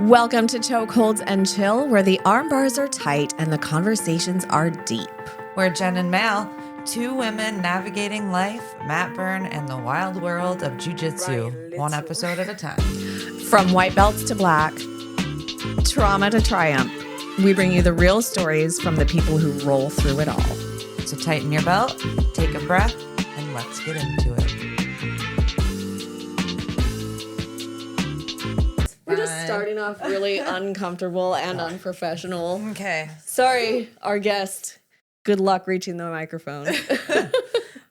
Welcome to Chokeholds and Chill, where the arm bars are tight and the conversations are deep. We're Jen and Mal, two women navigating life, mat burn, and the wild world of Jiu Jitsu, one episode at a time. From white belts to black, trauma to triumph, we bring you the real stories from the people who roll through it all. So tighten your belt, take a breath, and let's get into it. We're just starting off really uncomfortable and unprofessional. Okay. Sorry, our guest. Good luck reaching the microphone.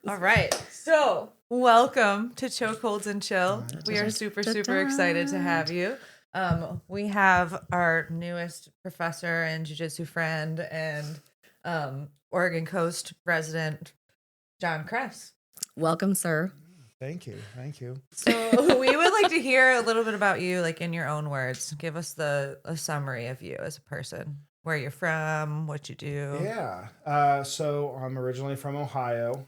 All right. So, welcome to Chokeholds and Chill. We are super excited to have you. We have our newest professor and jiu-jitsu friend and Oregon Coast resident, John Kress. Welcome, sir. Thank you. So we would like to hear a little bit about you, like in your own words. Give us a summary of you as a person, where you're from, what you do. Yeah. So I'm originally from Ohio.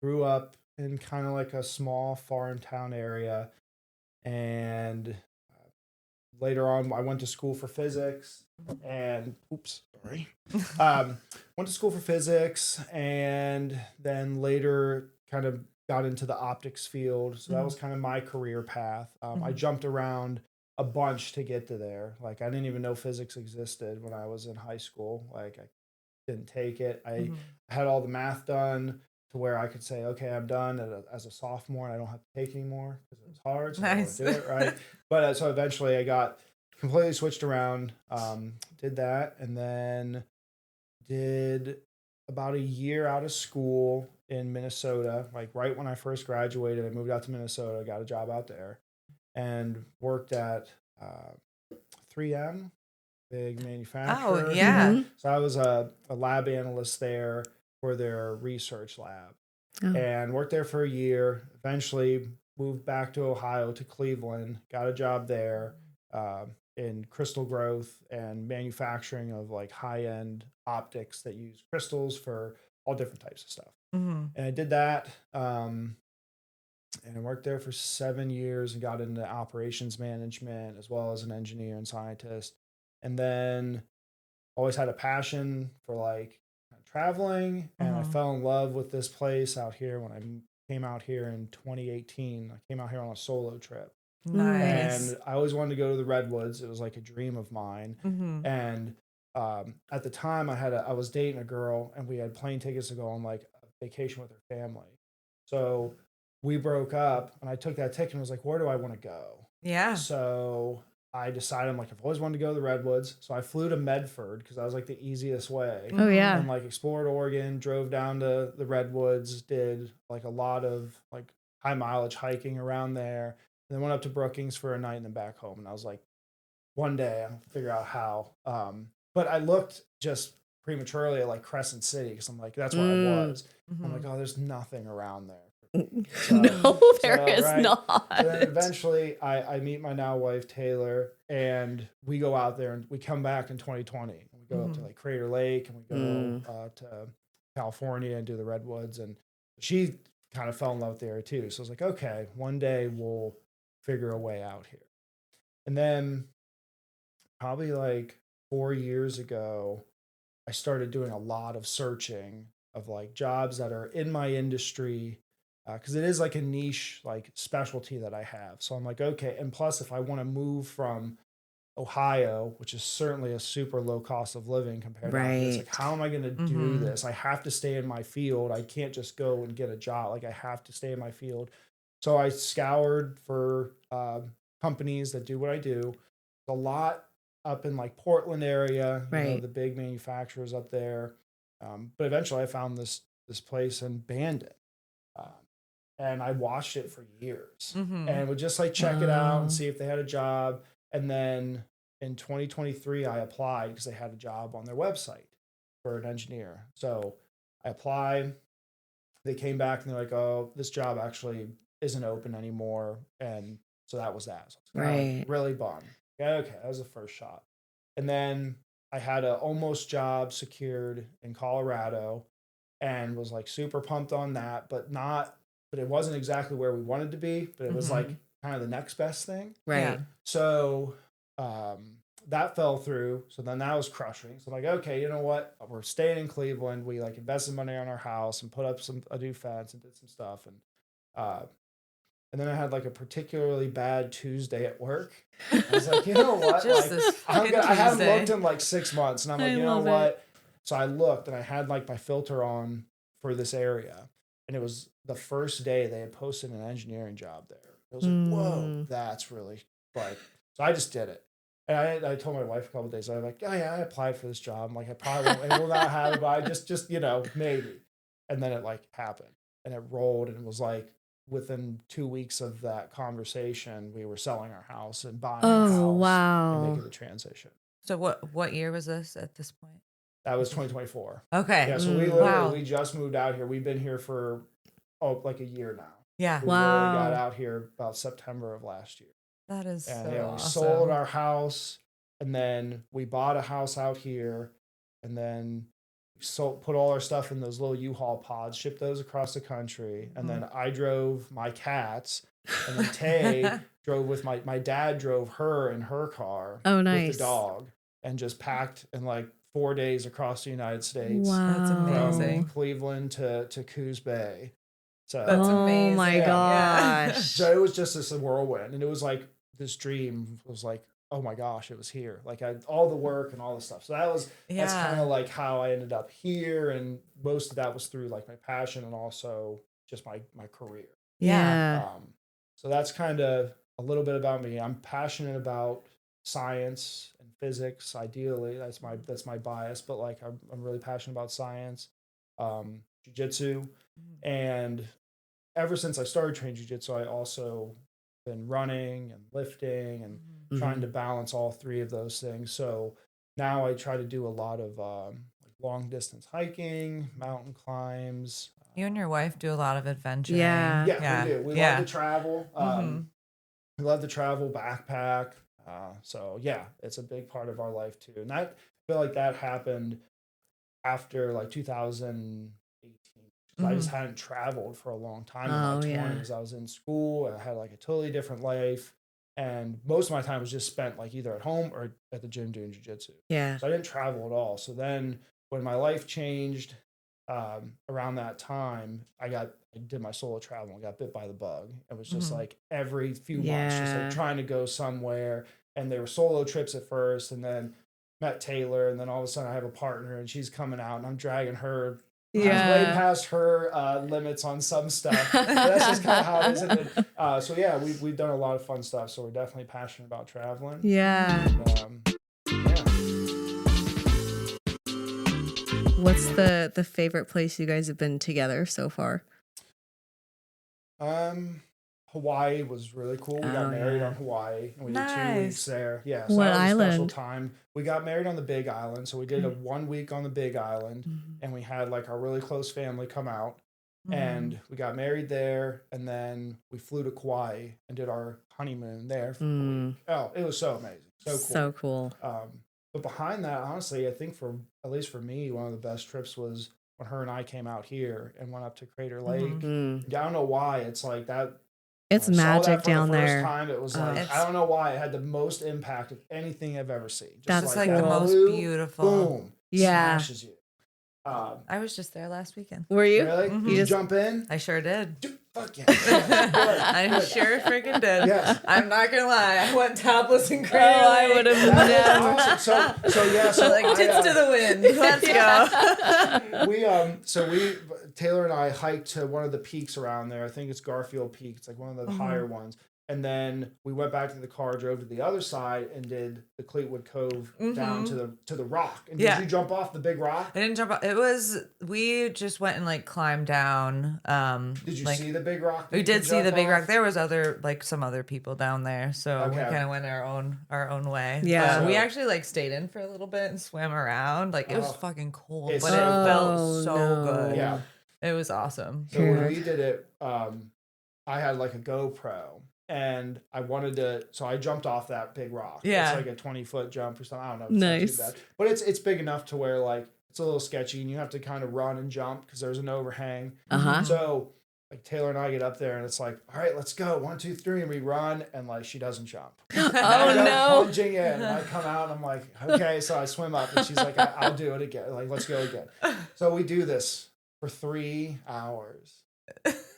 Grew up in kind of like a small farm town area. And later on, I went to school for physics and went to school for physics and then later kind of got into the optics field. So that was kind of my career path. I jumped around a bunch to get to there. Like I didn't even know physics existed when I was in high school. Like I didn't take it. I had all the math done to where I could say, okay, I'm done as a sophomore and I don't have to take anymore because it was hard. So Nice. I don't do it, right? But so eventually I got completely switched around, did that, and then did about a year out of school in Minnesota. Like right when I first graduated, I moved out to Minnesota, got a job out there, and worked at 3M, big manufacturer. Oh, yeah. So I was a lab analyst there for their research lab, and worked there for a year. Eventually moved back to Ohio to Cleveland, got a job there in crystal growth and manufacturing of like high-end optics that use crystals for all different types of stuff. And I did that, and I worked there for 7 years and got into operations management as well as an engineer and scientist. And then always had a passion for like traveling, and I fell in love with this place out here when I came out here in 2018. I came out here on a solo trip. Nice. And I always wanted to go to the Redwoods. It was like a dream of mine. And at the time I was dating a girl and we had plane tickets to go on like a vacation with her family. So we broke up and I took that ticket and was like, where do I want to go? Yeah. So I decided, I'm like, I've always wanted to go to the Redwoods. So I flew to Medford because that was like the easiest way. Oh, yeah. And like explored Oregon, drove down to the Redwoods, did like a lot of like high mileage hiking around there. And then went up to Brookings for a night and then back home. And I was like, one day I'll figure out how. But I looked just prematurely at like Crescent City because I'm like, that's where I was. I'm like, oh, there's nothing around there. So, No, there is not. And then eventually I meet my now wife, Taylor, and we go out there and we come back in 2020. We go up to like Crater Lake and we go to California and do the Redwoods. And she kind of fell in love with the area too. So I was like, okay, one day we'll figure a way out here. And then probably like 4 years ago, I started doing a lot of searching of like jobs that are in my industry because it is like a niche like specialty that I have. So I'm like, okay. And plus, if I want to move from Ohio, which is certainly a super low cost of living compared to this, like, how am I going to do this? I have to stay in my field. I can't just go and get a job. Like I have to stay in my field. So I scoured for companies that do what I do. A lot up in like Portland area, you know, the big manufacturers up there. But eventually I found this place in Bandon. And I watched it for years and would just like check it out and see if they had a job. And then in 2023, I applied because they had a job on their website for an engineer. So I applied. They came back and they're like, oh, this job actually isn't open anymore. And so that was that. So I was like, really bummed. Okay, that was the first shot. And then I had an almost job secured in Colorado and was like super pumped on that, but it wasn't exactly where we wanted to be, but it was like kind of the next best thing. Right. So that fell through. So then that was crushing. So I'm like, okay, you know what? We're staying in Cleveland. We like invested money on our house and put up a new fence and did some stuff. And then I had like a particularly bad Tuesday at work. I was like, you know what? Just Like, this I fucking haven't Tuesday. looked in like 6 months. And I'm like, I you know love it. what? So I looked and I had like my filter on for this area. And it was the first day they had posted an engineering job there. I was like, whoa, that's really like, so I just did it. And I told my wife a couple of days, I was like, oh yeah, I applied for this job. I'm like, I probably won't, it will not have it, but I just, maybe. And then it like happened and it rolled and it was like, within 2 weeks of that conversation, we were selling our house and buying a house and making the transition. So what year was this at this point? That was 2024. Okay. Yeah, so we just moved out here. We've been here for like a year now. Yeah. We really got out here about September of last year. That is And so we awesome. sold our house and then we bought a house out here and then put all our stuff in those little U-Haul pods, shipped those across the country. And then I drove my cats and then Tay drove with my dad drove her in her car with the dog and just packed in like 4 days across the United States. Wow. That's amazing. From Cleveland to Coos Bay. So That's amazing. Oh my gosh. So it was just this whirlwind. And it was like this dream was like, oh my gosh, it was here. Like all the work and all the stuff. So that's kind of like how I ended up here. And most of that was through like my passion and also just my career. Yeah. So that's kind of a little bit about me. I'm passionate about science and physics. Ideally, that's my bias. But like I'm really passionate about science, jiu-jitsu, and ever since I started training jiu-jitsu, I also been running and lifting and trying to balance all three of those things. So now I try to do a lot of long distance hiking, mountain climbs. You and your wife do a lot of adventuring. Yeah. Yeah, we do. We love to travel. We love to travel, backpack. So yeah, it's a big part of our life too. And I feel like that happened after like 2018. I just hadn't traveled for a long time in my 20s. I was in school. I had like a totally different life. And most of my time was just spent like either at home or at the gym doing jiu-jitsu. Yeah. So I didn't travel at all. So then when my life changed around that time, I did my solo travel and got bit by the bug. It was just like every few months, just like trying to go somewhere. And they were solo trips at first and then met Taylor. And then all of a sudden I have a partner and she's coming out and I'm dragging her. Yeah. Way past her limits on some stuff. But that's just kind of how it is. And so yeah, we've done a lot of fun stuff. So we're definitely passionate about traveling. Yeah. And, yeah. What's the favorite place you guys have been together so far? Hawaii was really cool. We got married on Hawaii and we did 2 weeks there. Yeah. So what that was island? a special time. We got married on the Big Island. So we did a 1 week on the Big Island and we had like our really close family come out and we got married there. And then we flew to Kauai and did our honeymoon there for a week. Oh, it was so amazing. So cool. So cool. But behind that, honestly, I think at least for me, one of the best trips was when her and I came out here and went up to Crater Lake. I don't know why. It's like that. It's magic down there. First time, it was like, I don't know why it had the most impact of anything I've ever seen. Just That's like cool. the most beautiful. Boom. Yeah. Smashes you. I was just there last weekend. Were you? Really? Did you jump in? I sure did. Dude, fuck yeah. I sure freaking did. Yes. I'm not gonna lie. I went topless and crazy. I would have never. Awesome. So yeah. So like tits to the wind. Let's go. Taylor and I hiked to one of the peaks around there. I think it's Garfield Peak. It's like one of the higher ones. And then we went back to the car, drove to the other side, and did the Cleetwood Cove down to the rock. And did you jump off the big rock? I didn't jump off. We just went and like climbed down. Did you see the big rock? We did see the big rock. There was some other people down there, so we kind of went our own way. Yeah, we actually like stayed in for a little bit and swam around. Like it was fucking cold, but it felt so good. Yeah, it was awesome. So when we did it, I had like a GoPro. And I wanted to, so I jumped off that big rock. Yeah. It's like a 20-foot jump or something. I don't know. Nice. It's not too bad. But it's big enough to where like it's a little sketchy and you have to kind of run and jump because there's an overhang. Uh-huh. So like Taylor and I get up there and it's like, all right, let's go. 1, 2, 3. And we run and like, she doesn't jump. Oh no. Plunging in. And I come out and I'm like, okay. So I swim up and she's like, I'll do it again. Like, let's go again. So we do this for 3 hours.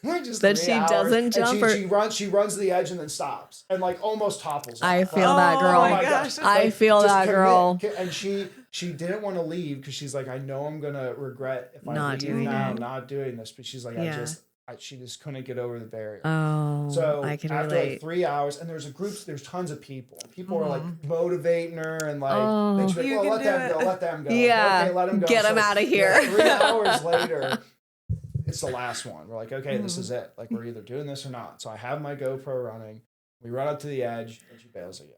Just That 3 she hours. doesn't And jump she runs to the edge and then stops and like almost topples. I off. feel that girl. Oh my gosh. I feel just that girl. And she didn't want to leave because she's like, I know I'm gonna regret if I Not leave doing now, it. not doing this. But she's like, she just couldn't get over the barrier. Oh, So I can after relate. like 3 hours, and there's tons of people. People are like motivating her and like, they just be You like, well, can let them go. Yeah. Okay, let them go. Get them out of here. 3 hours later, it's the last one. We're like, okay, this is it. Like, we're either doing this or not. So I have my GoPro running. We run up to the edge, and she bails again.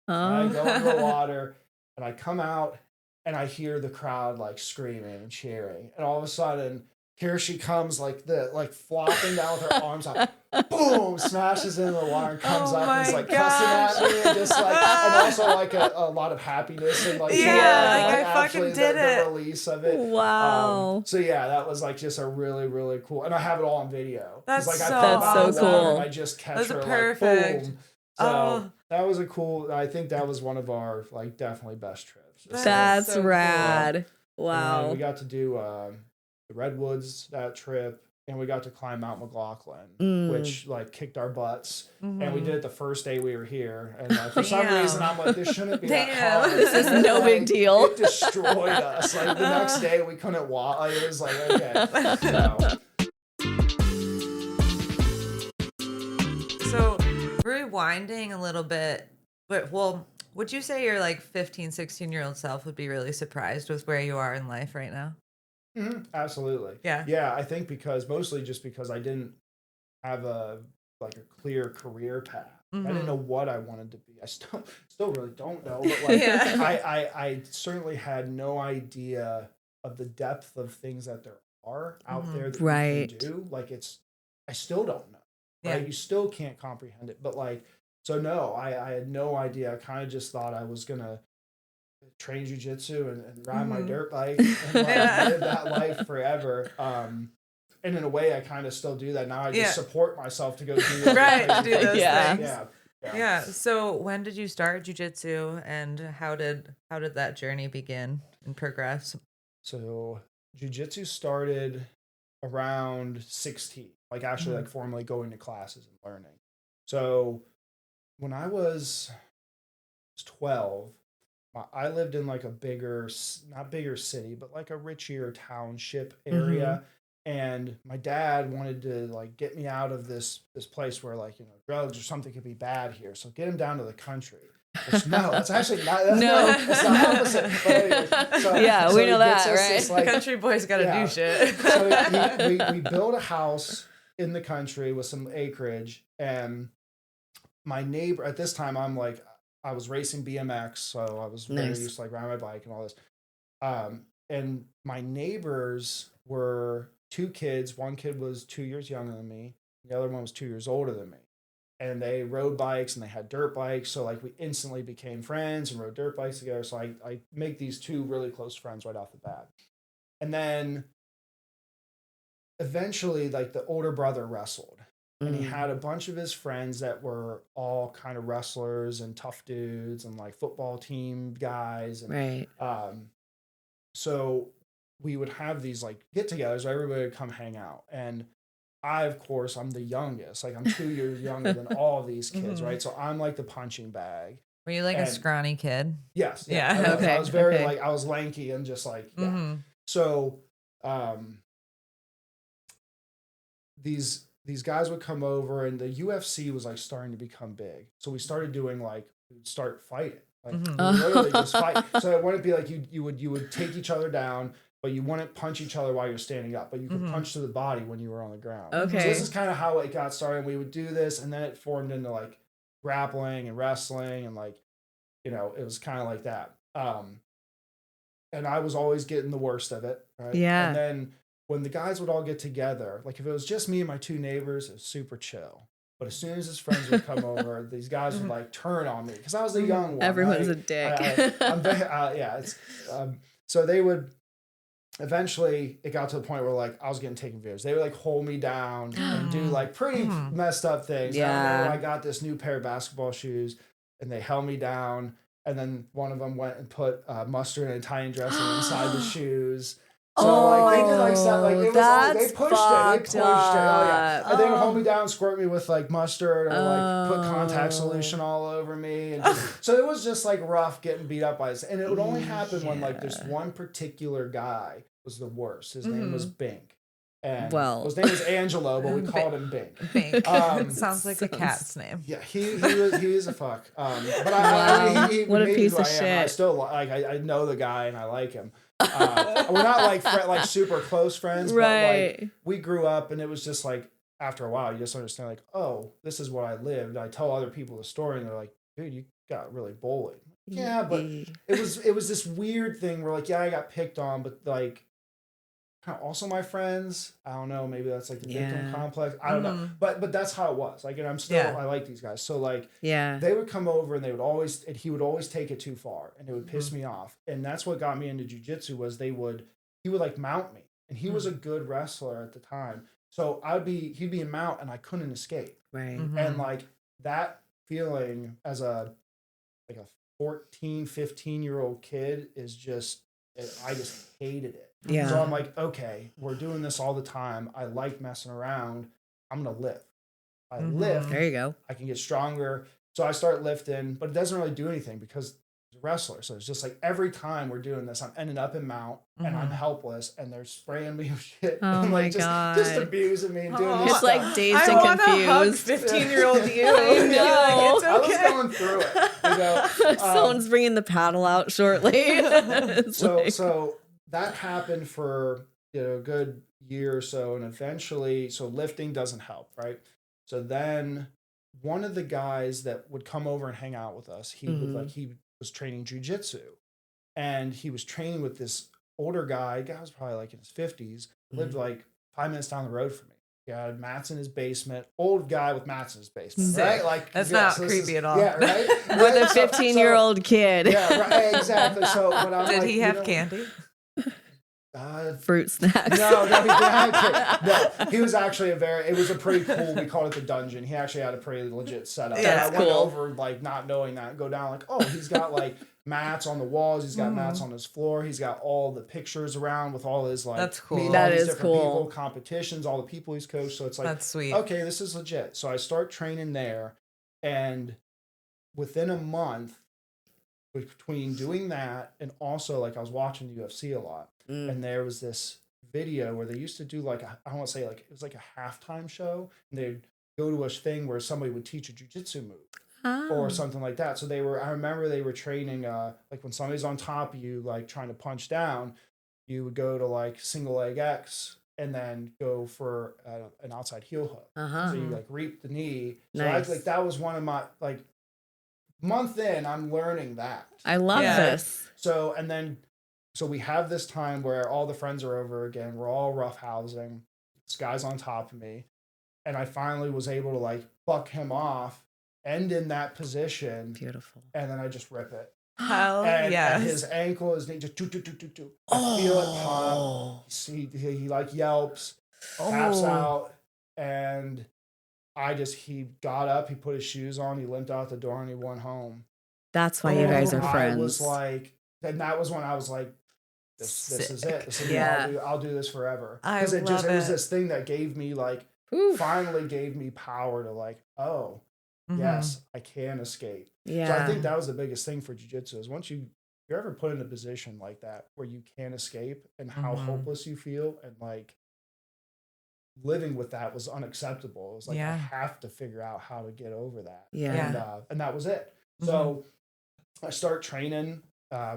And I go into the water, and I come out, and I hear the crowd like screaming and cheering. And all of a sudden, here she comes, like flopping down with her arms out. Boom! Smashes into the water and comes up and is like cussing at me, and just like, and also like a lot of happiness and like, I fucking actually did the it. release of it. Wow. So yeah, that was like just a really, really cool, and I have it all on video. That's like, I so put it out of the water cool. And I just catch That's her perfect. like boom. So that was a cool. I think that was one of our like definitely best trips. That's so cool. rad. And Wow. we got to do the Redwoods that trip, and we got to climb Mount McLaughlin, which like kicked our butts. And we did it the first day we were here, and for some reason I'm like, this shouldn't be that hard. This is no big deal. It destroyed us. Like the next day we couldn't walk. Like, it was like, okay. So rewinding a little bit, would you say your like 15, 16-year-old self would be really surprised with where you are in life right now? Mm-hmm. Absolutely. Yeah. Yeah, I think mostly just because I didn't have a clear career path. I didn't know what I wanted to be. I still really don't know. But like, I certainly had no idea of the depth of things that there are out there that you can do. Like I still don't know. Right? Yeah. You still can't comprehend it. But like, so no, I had no idea. I kind of just thought I was gonna train jiu-jitsu and ride my dirt bike and like, live that life forever. And in a way, I kind of still do that now. I just support myself to go do those do those things. Yeah. So when did you start jiu-jitsu, and how did that journey begin and progress? So jiu-jitsu started around 16, like actually like formally going to classes and learning. So when I was 12, I lived in like a not bigger city, but like a richer township area. And my dad wanted to like get me out of this place where like, drugs or something could be bad here. So get him down to the country. Which, no, that's actually not. That's the opposite. But anyways, so we know that, us right? this, like, Country boys got to do shit. So we built a house in the country with some acreage, and my neighbor at this time, I was racing BMX, so I was very used to like riding my bike and all this. And my neighbors were 2 kids. One kid was 2 years younger than me. The other one was 2 years older than me. And they rode bikes and they had dirt bikes. So like we instantly became friends and rode dirt bikes together. So I make these 2 really close friends right off the bat. And then eventually like the older brother wrestled. And he had a bunch of his friends that were all kind of wrestlers and tough dudes and like football team guys. And, so we would have these like get-togethers where everybody would come hang out. And I, of course, I'm the youngest. Like I'm 2 years younger than all of these kids, right? So I'm like the punching bag. Were you like a scrawny kid? Yes. Yeah. I was very like, I was lanky and just like, So these guys would come over, and the UFC was like starting to become big. So we started doing like, we'd start fighting. Like we literally just fight. So it wouldn't be like you would take each other down, but you wouldn't punch each other while you're standing up, but you could punch to the body when you were on the ground. Okay. So this is kind of how it got started. We would do this, and then it formed into like grappling and wrestling, and like, it was kind of like that. And I was always getting the worst of it, right? Yeah. And then when the guys would all get together, like if it was just me and my 2 neighbors, it was super chill. But as soon as his friends would come over, these guys would like turn on me because I was the young one. Everyone's right? a dick. I'm very, so they would eventually it got to the point where like I was getting taken videos. They would like hold me down and do like pretty messed up things. I remember I got this new pair of basketball shoes and they held me down. And then one of them went and put mustard and Italian dressing inside the shoes. So like they did like stuff like it was like, they pushed it. Oh yeah. And they would hold me down, squirt me with like mustard or like put contact solution all over me. And so it was just like rough getting beat up by this. And it would only happen when like this one particular guy was the worst. His name was Bink. And his name was Angelo, but we called him Bink. Bink. Sounds like a cat's name. Yeah, he is a fuck. But I he what a made piece me who of I am. shit. I still like I know the guy and I like him. We're not like super close friends, but like we grew up and it was just like after a while you just understand like, oh, this is what I lived. I tell other people the story and they're like, dude, you got really bullied. Yeah, but it was this weird thing where like, yeah, I got picked on, but like also my friends, I don't know, maybe that's like the victim complex. I don't know. But that's how it was. Like, and I'm still I like these guys. So like they would come over and he would always take it too far and it would piss me off. And that's what got me into jiu-jitsu was he would like mount me. And he was a good wrestler at the time. So he'd be in mount and I couldn't escape. Right. And like that feeling as a 14, 15-year-old kid is just I just hated it. Yeah. So I'm like, okay, we're doing this all the time. I like messing around. I'm going to lift. I lift. There you go. I can get stronger. So I start lifting, but it doesn't really do anything because he's a wrestler. So it's just like every time we're doing this, I'm ending up in mount and I'm helpless and they're spraying me with shit. Oh and like God. just abusing me and doing this It's stuff. like dazed and confused. 15-year-old you. I know. Like, it's okay. I was going through it. You know? Someone's bringing the paddle out shortly. So that happened for a good year or so, and eventually, so lifting doesn't help, right? So then one of the guys that would come over and hang out with us, he was training jiu-jitsu, and he was training with this older guy was probably like in his 50s, lived like 5 minutes down the road from me. He had mats in his basement, old guy with mats in his basement, right? Like that's not creepy at all. Yeah, right. With a 15-year-old kid. Yeah, right, exactly. So when I'm did like, he have candy? Fruit snacks. No, he was actually it was a pretty cool, we called it the dungeon. He actually had a pretty legit setup. Yeah, and I went over like not knowing that and go down like, oh, he's got like mats on the walls, he's got mats on his floor, he's got all the pictures around with all his like that's cool. That is cool. People, competitions, all the people he's coached. So it's like that's sweet. Okay, this is legit. So I start training there, and within a month between doing that and also like I was watching the UFC a lot. And there was this video where they used to do like I want to say like it was like a halftime show, and they'd go to a thing where somebody would teach a jiu-jitsu move or something like that. So I remember they were training like when somebody's on top of you like trying to punch down, you would go to like single leg X and then go for an outside heel hook. So you like reap the knee. So Nice. like that was one of my like month in I'm learning that. I love this. So we have this time where all the friends are over again. We're all roughhousing. This guy's on top of me. And I finally was able to like buck him off, end in that position. Beautiful. And then I just rip it. Hell and yes. his ankle, his knee, just do. I feel it pop. He like yelps, taps out. And he got up, he put his shoes on, he limped out the door, and he went home. That's why you guys are friends. I was like, and that was when I was like, this is it. This is I'll do this forever. Because it was this thing that gave me like finally gave me power to like, oh, yes, I can escape. Yeah. So I think that was the biggest thing for jiu-jitsu is once you're ever put in a position like that where you can escape and how hopeless you feel and like living with that was unacceptable. It was like I have to figure out how to get over that. Yeah. And that was it. So I start training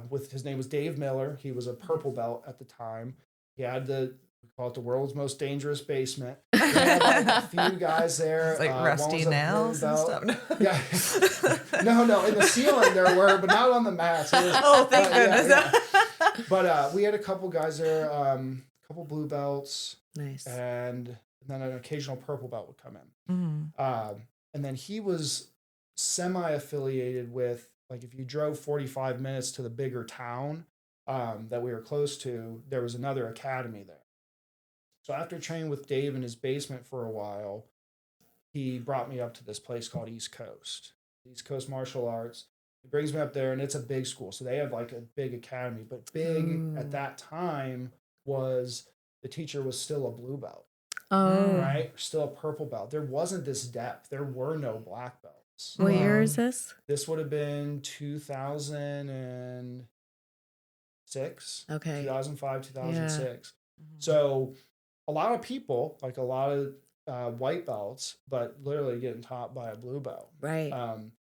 with his name was Dave Miller. He was a purple belt at the time. He had we call it the world's most dangerous basement. We had like a few guys there. It's like rusty nails and stuff. Yeah. No. In the ceiling there were, but not on the mats. Thank goodness. Yeah. But we had a couple guys there, a couple blue belts. Nice. And then an occasional purple belt would come in. And then he was semi-affiliated with, like, if you drove 45 minutes to the bigger town, that we were close to, there was another academy there. So after training with Dave in his basement for a while, he brought me up to this place called East Coast Martial Arts. He brings me up there, and it's a big school. So they have like a big academy, but big at that time was the teacher was still a blue belt. Oh. Right? Still a purple belt. There wasn't this depth. There were no black belts. What year is this? This would have been 2006. Okay. 2005, 2006. Yeah. So a lot of people, like a lot of white belts, but literally getting taught by a blue belt. Right.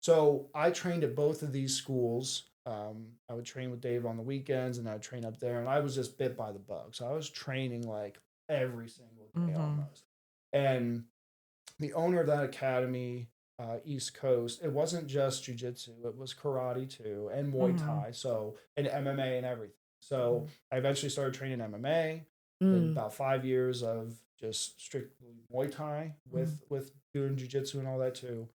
So I trained at both of these schools. I would train with Dave on the weekends, and I'd train up there, and I was just bit by the bug. So I was training like every single day almost. And the owner of that academy, East Coast, it wasn't just jiu-jitsu, it was karate too, and Muay Thai, so, and MMA and everything. So I eventually started training MMA. Did about 5 years of just strictly Muay Thai with doing jiu-jitsu and all that too.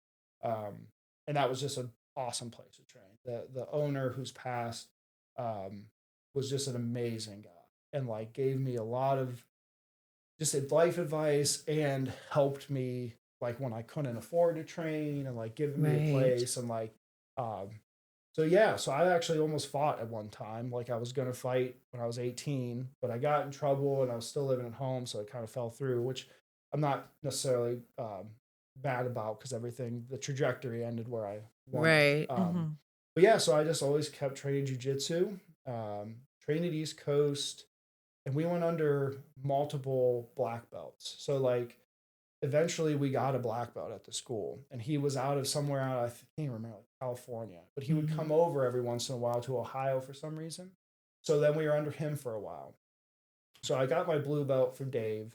And that was just an awesome place to train. The owner, who's passed, was just an amazing guy, and like gave me a lot of just life advice and helped me like when I couldn't afford to train, and like giving me a place, and like so I actually almost fought at one time. Like I was gonna fight when I was 18, but I got in trouble and I was still living at home, so it kind of fell through, which I'm not necessarily bad about, because the trajectory ended where I wanted. But yeah, so I just always kept training jiu-jitsu, trained at East Coast, and we went under multiple black belts. So like eventually we got a black belt at the school, and he was out of somewhere out, I can't even remember, like California, but he would come over every once in a while to Ohio for some reason. So then we were under him for a while. So I got my blue belt from Dave.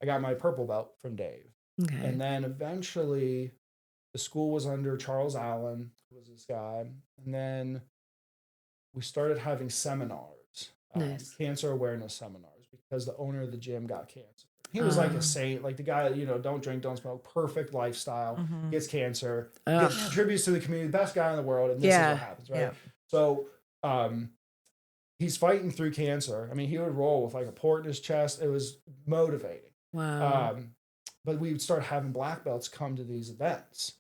I got my purple belt from Dave. Okay. And then eventually the school was under Charles Allen, who was this guy. And then we started having seminars, cancer awareness seminars, because the owner of the gym got cancer. He was like a saint, like the guy, don't drink, don't smoke, perfect lifestyle, gets cancer, contributes to the community, best guy in the world, and this is what happens, right? Yeah. So he's fighting through cancer. I mean, he would roll with like a port in his chest. It was motivating. Wow. But we would start having black belts come to these events.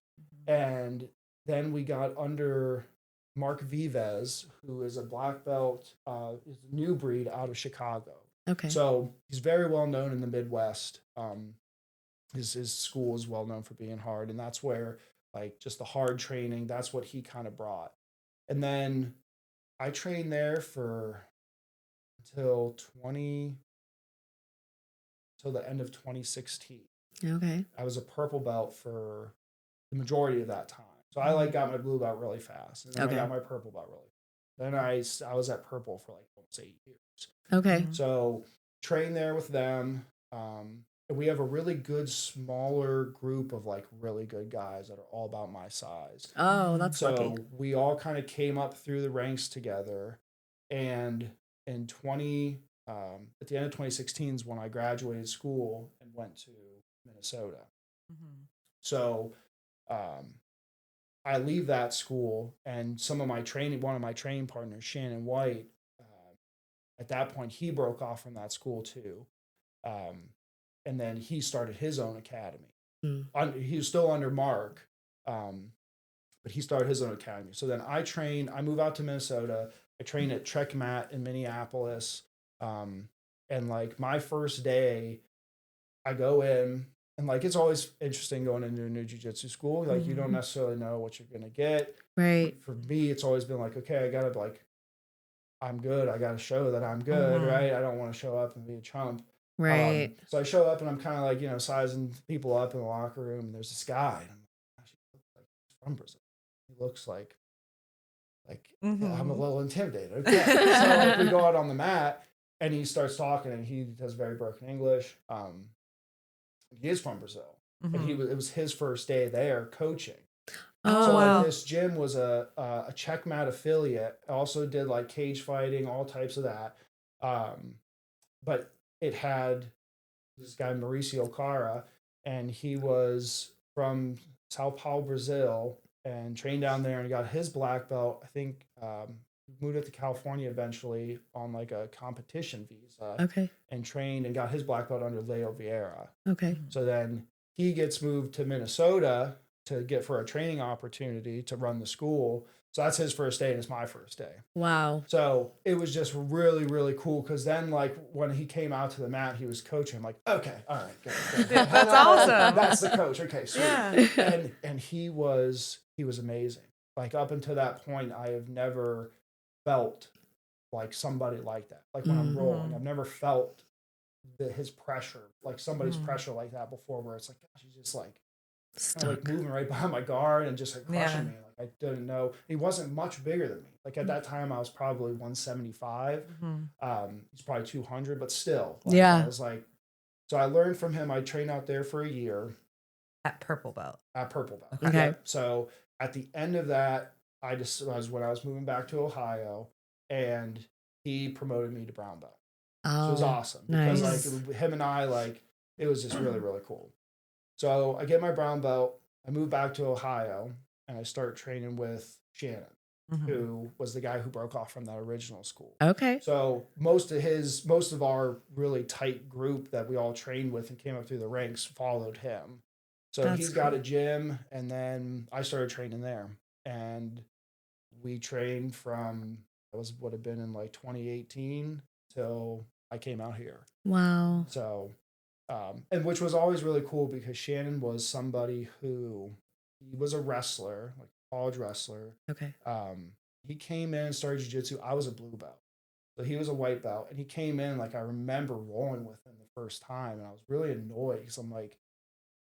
And then we got under Mark Vives, who is a black belt, is a new breed out of Chicago. Okay. So he's very well known in the Midwest. His school is well known for being hard, and that's where like just the hard training, that's what he kind of brought. And then I trained there until the end of 2016. Okay. I was a purple belt for the majority of that time. So I like got my blue belt really fast, and then I got my purple belt really fast. Then I was at purple for like almost 8 years. Okay. So train there with them. And we have a really good smaller group of like really good guys that are all about my size. Oh, that's lucky. So we all kind of came up through the ranks together. And in at the end of 2016 is when I graduated school and went to Minnesota. So I leave that school, and one of my training partners, Shannon White, at that point, he broke off from that school too. And then he started his own academy. He was still under Mark, but he started his own academy. So then I move out to Minnesota. I train at Trek Mat in Minneapolis. And like my first day, I go in, and like it's always interesting going into a new jiu-jitsu school. Like you don't necessarily know what you're gonna get. Right. But for me, it's always been like, okay, I gotta I'm good. I got to show that I'm good, right? I don't want to show up and be a chump. Right. So I show up, and I'm kind of like, sizing people up in the locker room. And there's this guy, and I'm like, gosh, he looks like he's from Brazil. He looks like I'm a little intimidated. Okay. So we go out on the mat, and he starts talking, and he does very broken English. He is from Brazil, and it was his first day there coaching. Oh, so wow. This gym was a Checkmat affiliate. Also did like cage fighting, all types of that. But it had this guy Mauricio Cara, and he was from Sao Paulo, Brazil, and trained down there and got his black belt. I think he moved up to California eventually on like a competition visa. Okay. And trained and got his black belt under Leo Vieira. Okay. So then he gets moved to Minnesota to get for a training opportunity to run the school. So that's his first day and it's my first day. Wow. So it was just really, really cool because then, like, when he came out to the mat, he was coaching. I'm like, okay, all right, good. That's awesome. That's the coach. Okay, sweet. Yeah. And he was amazing. Like, up until that point, I have never felt like somebody like that. Like when I'm rolling, I've never felt his pressure, like somebody's pressure like that before, where it's like, gosh, he's just like, like moving right behind my guard and just like crushing me. Like I didn't know he wasn't much bigger than me. Like at that time I was probably 175. He's probably 200, but still. Like, I was like, so I learned from him. I trained out there for a year. At purple belt. Okay. Yep. So at the end of that, I just was when I was moving back to Ohio, and he promoted me to brown belt. So it was awesome because like him and I, like, it was just really, really cool. So I get my brown belt, I move back to Ohio, and I start training with Shannon, who was the guy who broke off from that original school. Okay. So most of our really tight group that we all trained with and came up through the ranks followed him. So he's got a gym, and then I started training there. And we trained from, would have been in like 2018 till I came out here. Wow. So, and which was always really cool because Shannon was somebody who, he was a wrestler, like a college wrestler. Okay. He came in and started jiu-jitsu. I was a blue belt. So he was a white belt, and he came in, like, I remember rolling with him the first time, and I was really annoyed because I'm like,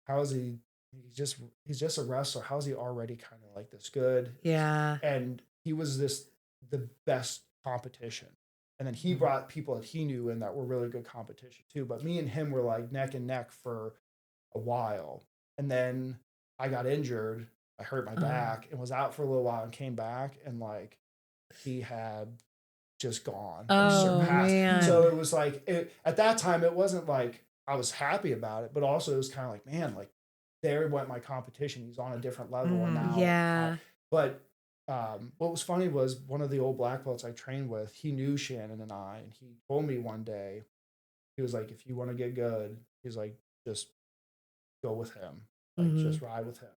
how is he? He's just a wrestler. How is he already kind of like this good? Yeah. And he was the best competition. And then he brought people that he knew in that were really good competition too. But me and him were like neck and neck for a while. And then I got injured. I hurt my back and was out for a little while and came back, and like he had just gone. Man. So it was like, at that time, it wasn't like I was happy about it, but also it was kind of like, man, like there went my competition. He's on a different level. And now, but what was funny was one of the old black belts I trained with, he knew Shannon and I, and he told me one day, he was like, if you want to get good, he's like, just go with him, like just ride with him.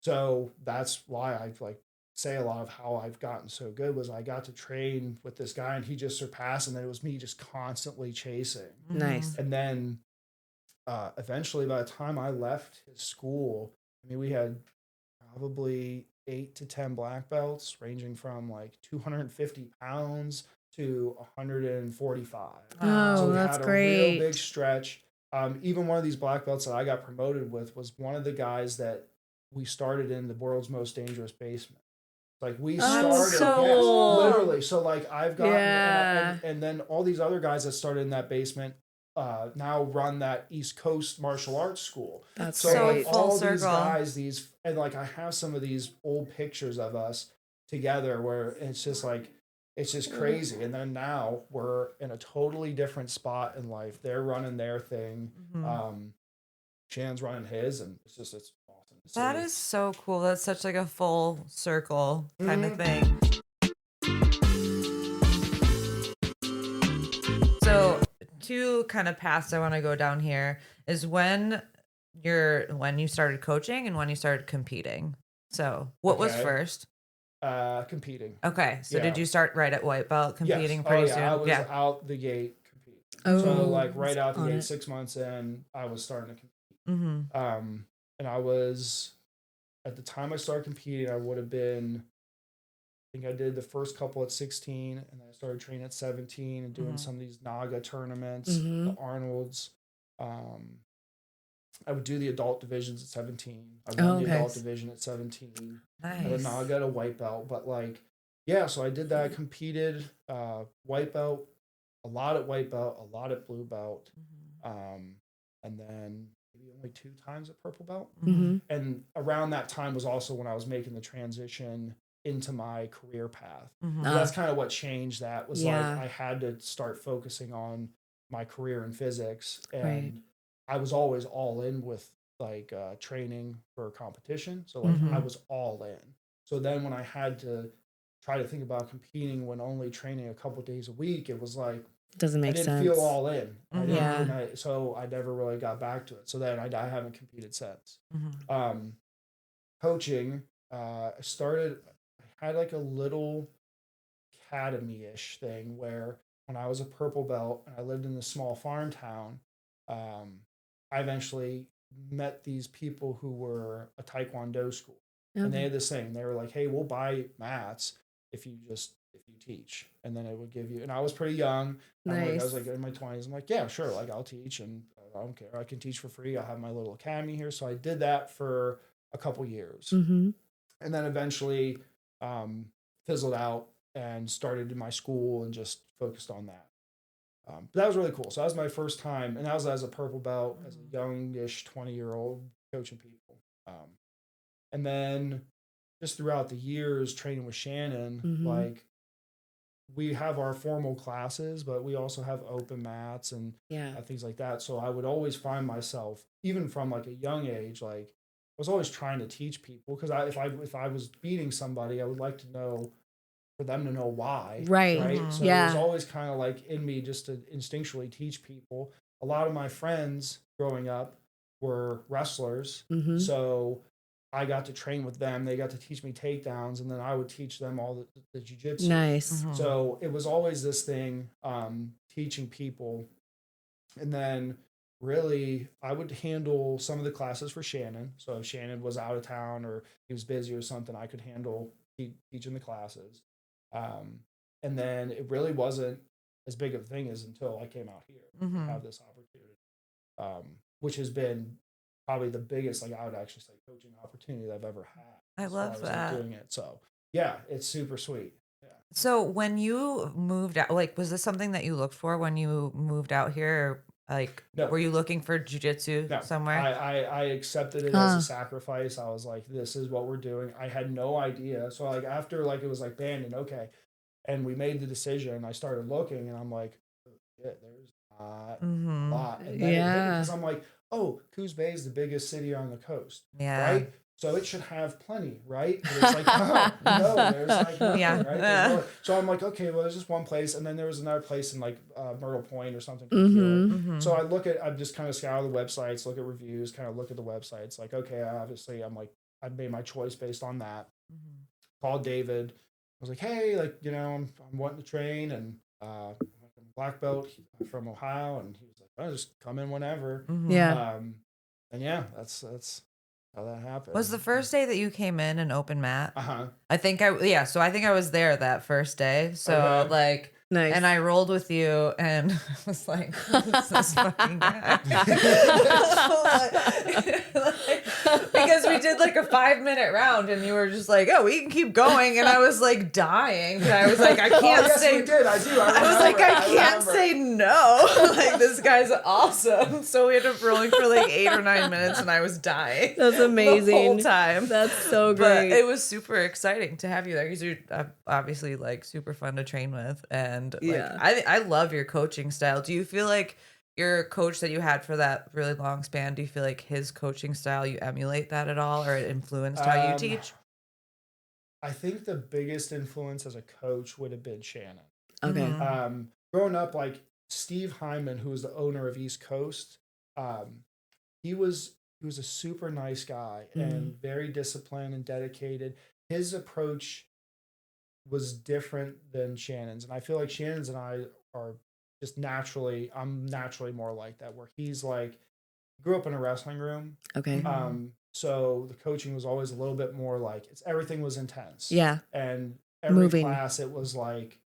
So that's why I like say a lot of how I've gotten so good was I got to train with this guy and he just surpassed, and then it was me just constantly chasing. Nice. And then eventually, by the time I left his school, I mean, we had probably 8 to 10 black belts ranging from like 250 pounds to 145. So we had a real big stretch. Even one of these black belts that I got promoted with was one of the guys that we started in the world's most dangerous basement. Like we started, literally. So like I've gotten, and then all these other guys that started in that basement now run that East Coast martial arts school. That's so great. Like all these guys, and like I have some of these old pictures of us together where it's just like, it's just crazy. And then now we're in a totally different spot in life. They're running their thing. Shannon's running his, and it's awesome. That is so cool. That's such like a full circle kind of thing. So two kind of paths I want to go down here is when you started coaching and when you started competing. So what was first? Competing. Okay. So did you start right at white belt competing pretty soon? I was out the gate competing. So like right out the gate, 6 months in, I was starting to compete. And I was, at the time I started competing, I would have been, I think I did the first couple at 16, and then I started training at 17 and doing some of these NAGA tournaments, the Arnolds. I would do the adult divisions at 17. I won the adult division at 17. Nice. And then now I got a white belt. But like, yeah, so I did that. I competed white belt, a lot at white belt, a lot at blue belt. And then maybe only 2 times at purple belt. And around that time was also when I was making the transition into my career path. So that's kind of what changed that was like I had to start focusing on my career in physics. And I was always all in with like training for competition. So like I was all in. So then when I had to try to think about competing when only training a couple days a week, it was like, Doesn't I make didn't sense. feel all in. Yeah. So I never really got back to it. So then I haven't competed since. Mm-hmm. Coaching, I had like a little academy-ish thing where when I was a purple belt and I lived in this small farm town, I eventually met these people who were a Taekwondo school. And they had this thing. They were like, hey, we'll buy mats if you teach. And then it would give you, and I was pretty young. Nice. I was like in my 20s. I'm like, yeah, sure. Like I'll teach and I don't care. I can teach for free. I have my little academy here. So I did that for a couple years. Mm-hmm. And then eventually fizzled out and started in my school and just focused on that. But that was really cool. So that was my first time, and that was as a purple belt, as a youngish 20-year-old coaching people. And then just throughout the years training with Shannon, like we have our formal classes, but we also have open mats and things like that. So I would always find myself, even from like a young age, like I was always trying to teach people because if I was beating somebody, I would like to know for them to know why. Right. So it was always kind of like in me just to instinctually teach people. A lot of my friends growing up were wrestlers. So I got to train with them. They got to teach me takedowns, and then I would teach them all the jiu-jitsu. Nice. So it was always this thing, teaching people. And then really I would handle some of the classes for Shannon. So if Shannon was out of town or he was busy or something, I could handle teaching the classes. And then it really wasn't as big of a thing as until I came out here to have this opportunity, which has been probably the biggest, like I would actually say, coaching opportunity that I've ever had. I love that. Like, doing it. So yeah, it's super sweet. Yeah. So when you moved out, like, was this something that you looked for when you moved out here? Like, no. Were you looking for jiu-jitsu somewhere? I accepted it as a sacrifice. I was like, this is what we're doing. I had no idea. So like after like it was like banned and okay. And we made the decision. I started looking and I'm like, oh, shit, there's not a lot. And then it hit me because I'm like, oh, Coos Bay is the biggest city on the coast. Yeah. Right? So it should have plenty, right? And it's like, oh, no, there's like nothing, right? So I'm like, okay, well, there's just one place. And then there was another place in like Myrtle Point or something. So I just kind of scour the websites, look at reviews, kind of look at the websites. Like, okay, obviously I'm like, I made my choice based on that. Called David. I was like, hey, like, you know, I'm wanting to train and I'm a black belt from Ohio. And he was like, oh, just come in whenever. And yeah, that's how that happened. Was the first day that you came in an open mat? I think I was there that first day. So like, nice. And I rolled with you and I was like, who's this fucking guy? Because we did like a 5-minute round and you were just like, oh, we can keep going. And I was like dying. And I was like, I can't say. We did. I do. I was like, I can't say no. Like, this guy's awesome. So we ended up rolling for like 8 or 9 minutes and I was dying. That's amazing. The whole time. That's so great. But it was super exciting to have you there because you're obviously like super fun to train with. And like, I love your coaching style. Do you feel like your coach that you had for that really long span, do you feel like his coaching style, you emulate that at all or it influenced how you teach? I think the biggest influence as a coach would have been Shannon. Okay. Growing up, like Steve Hyman, who was the owner of East Coast, he was a super nice guy and very disciplined and dedicated. His approach was different than Shannon's. And I feel like Shannon's and I are just I'm naturally more like that, where he's like, grew up in a wrestling room. Okay. So the coaching was always a little bit more like everything was intense. Yeah. And every class it was like,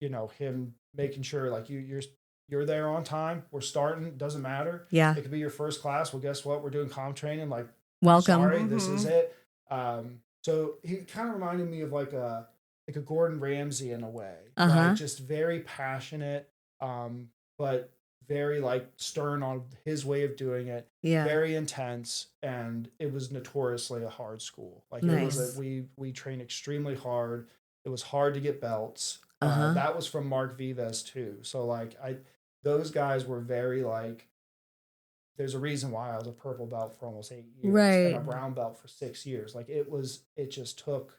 you know, him making sure like you're there on time. We're starting. Doesn't matter. Yeah. It could be your first class. Well, guess what? We're doing comp training. Like, welcome. Sorry, this is it. So he kind of reminded me of like a Gordon Ramsay in a way. Like just very passionate, but very like stern on his way of doing it. Yeah. Very intense, and it was notoriously a hard school. Like it was we trained extremely hard. It was hard to get belts. That was from Mark Vivas too. So like those guys were very like, there's a reason why I was a purple belt for almost 8 years and a brown belt for 6 years. Like it just took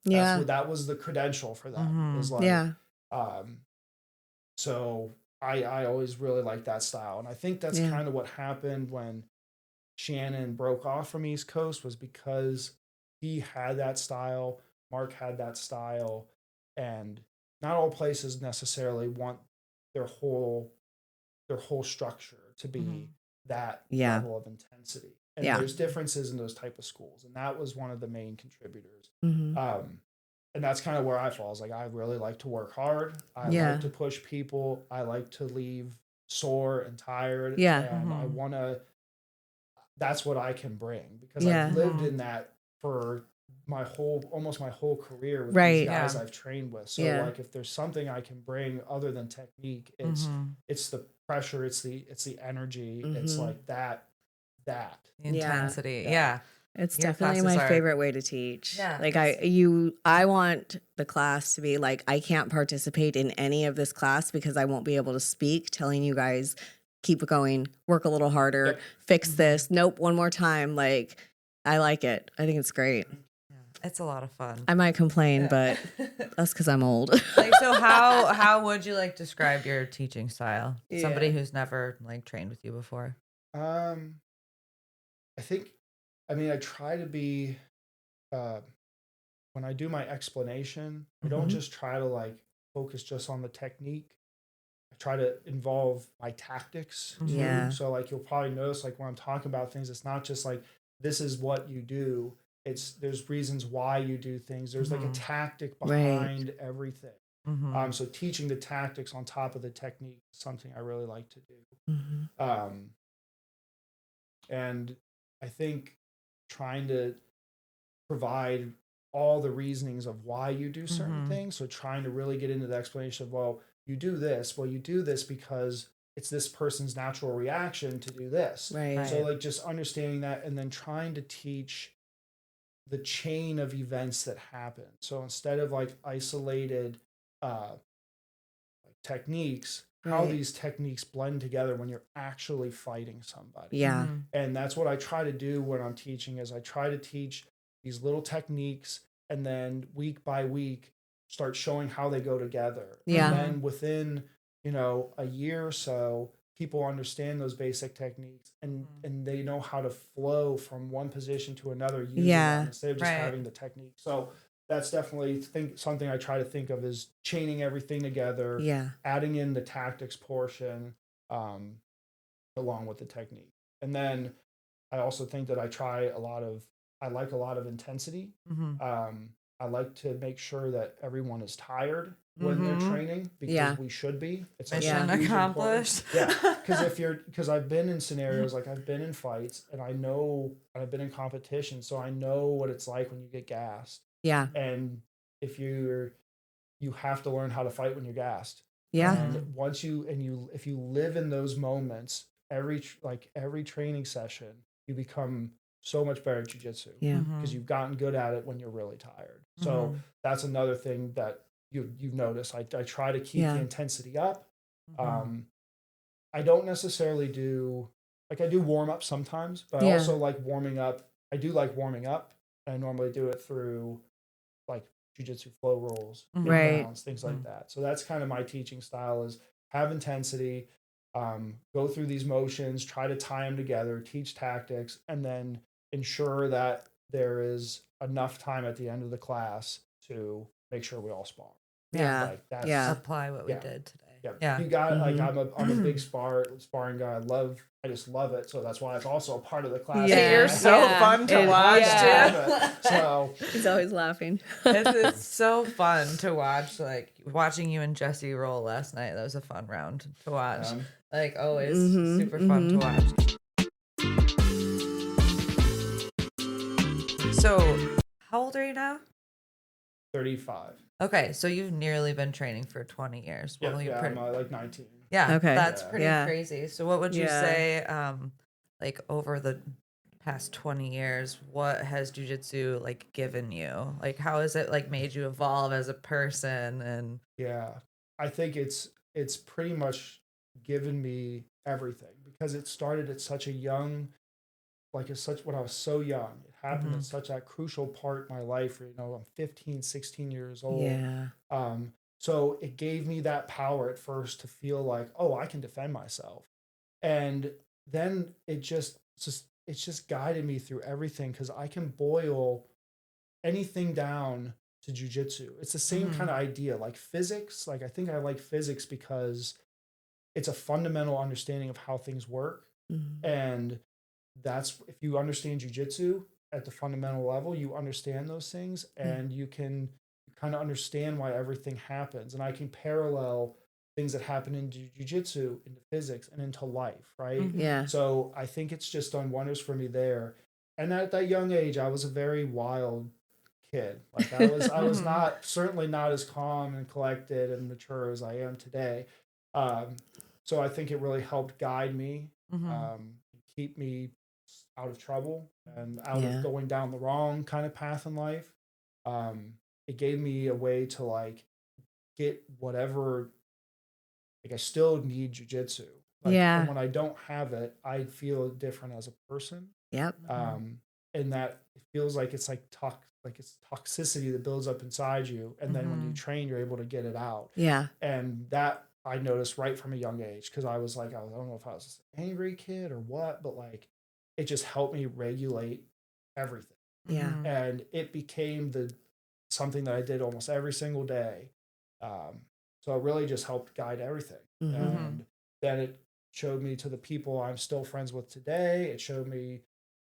Yeah. That was the credential for them. It was like, Yeah. So I always really liked that style. And I think that's kind of what happened when Shannon broke off from East Coast, was because he had that style, Mark had that style, and not all places necessarily want their whole structure to be that level of intensity. And there's differences in those type of schools. And that was one of the main contributors. And that's kind of where I fall. Is like, I really like to work hard. I like to push people. I like to leave sore and tired. And I want to, that's what I can bring, because I've lived in that for almost my whole career with these guys I've trained with. So like, if there's something I can bring other than technique, it's the pressure, it's the energy. It's like that intensity. It's Your definitely my favorite way to teach. Like I want the class to be like, I can't participate in any of this class because I won't be able to speak, telling you guys, keep it going, work a little harder, fix this. Nope. One more time. Like, I like it. I think it's great. It's a lot of fun. I might complain, but that's because I'm old. Like, so how would you like describe your teaching style? Somebody who's never like trained with you before. I try to be, when I do my explanation, I don't just try to like focus just on the technique. I try to involve my tactics too. So like, you'll probably notice, like, when I'm talking about things, it's not just like, this is what you do. There's reasons why you do things. There's like a tactic behind everything. So teaching the tactics on top of the technique is something I really like to do. And I think trying to provide all the reasonings of why you do certain things. So trying to really get into the explanation of, well, you do this. Well, you do this because it's this person's natural reaction to do this. Right. So like, just understanding that, and then trying to teach the chain of events that happen. So instead of like isolated techniques, how these techniques blend together when you're actually fighting somebody. And that's what I try to do when I'm teaching, is I try to teach these little techniques, and then week by week start showing how they go together. And then within, a year or so, people understand those basic techniques, and they know how to flow from one position to another using them, instead of just having the technique. So that's definitely something I try to think of, is chaining everything together, adding in the tactics portion, along with the technique. And then I also think that I like a lot of intensity. I like to make sure that everyone is tired when they're training, because we should be. It's mission accomplished. Because I've been in scenarios, like I've been in fights, and I've been in competition, so I know what it's like when you get gassed. And if you have to learn how to fight when you're gassed. And if you live in those moments, every training session, you become so much better at jiu-jitsu, because you've gotten good at it when you're really tired. So that's another thing that you've noticed. I try to keep the intensity up. I don't necessarily do, like, I do warm up sometimes, but I also like warming up. I do like warming up. I normally do it through like jiu-jitsu flow rolls, rounds, things like that. So that's kind of my teaching style, is have intensity, go through these motions, try to tie them together, teach tactics, and then ensure that there is enough time at the end of the class to make sure we all spar. Apply what we did today. You got like, I'm a big sparring guy. I just love it. So that's why it's also a part of the class. You're so fun to watch, dude. So he's always laughing. It's so fun to watch. Like, watching you and Jesse roll last night, that was a fun round to watch. Like, always super fun to watch. So how old are you now? 35. Okay, so you've nearly been training for 20 years. I'm like 19. Yeah, okay. That's pretty crazy. So what would you say, like, over the past 20 years, what has jiu-jitsu like given you? Like, how has it like made you evolve as a person? And I think it's pretty much given me everything, because it started at such a young like it's such when I was so young. It happened at such a crucial part in my life. You know, I'm 15, 16 years old. Yeah. So it gave me that power at first to feel like, oh, I can defend myself. And then it's just guided me through everything because I can boil anything down to jujitsu. It's the same kind of idea, like physics. Like I think I like physics because it's a fundamental understanding of how things work. And that's if you understand jujitsu at the fundamental level, you understand those things and you can kind of understand why everything happens. And I can parallel things that happen in jiu-jitsu into physics and into life, right? Yeah. So I think it's just done wonders for me there. And at that young age, I was a very wild kid. Like I was not certainly not as calm and collected and mature as I am today. So I think it really helped guide me, keep me out of trouble and out of going down the wrong kind of path in life. It gave me a way to like get whatever. Like I still need jujitsu. Like, and when I don't have it, I feel different as a person. Yep. And that it feels like it's like it's toxicity that builds up inside you, and then when you train, you're able to get it out. Yeah. And that I noticed right from a young age because I was like, I don't know if I was an angry kid or what, but like it just helped me regulate everything. Yeah. And it became something that I did almost every single day. So it really just helped guide everything. And then it showed me to the people I'm still friends with today. It showed me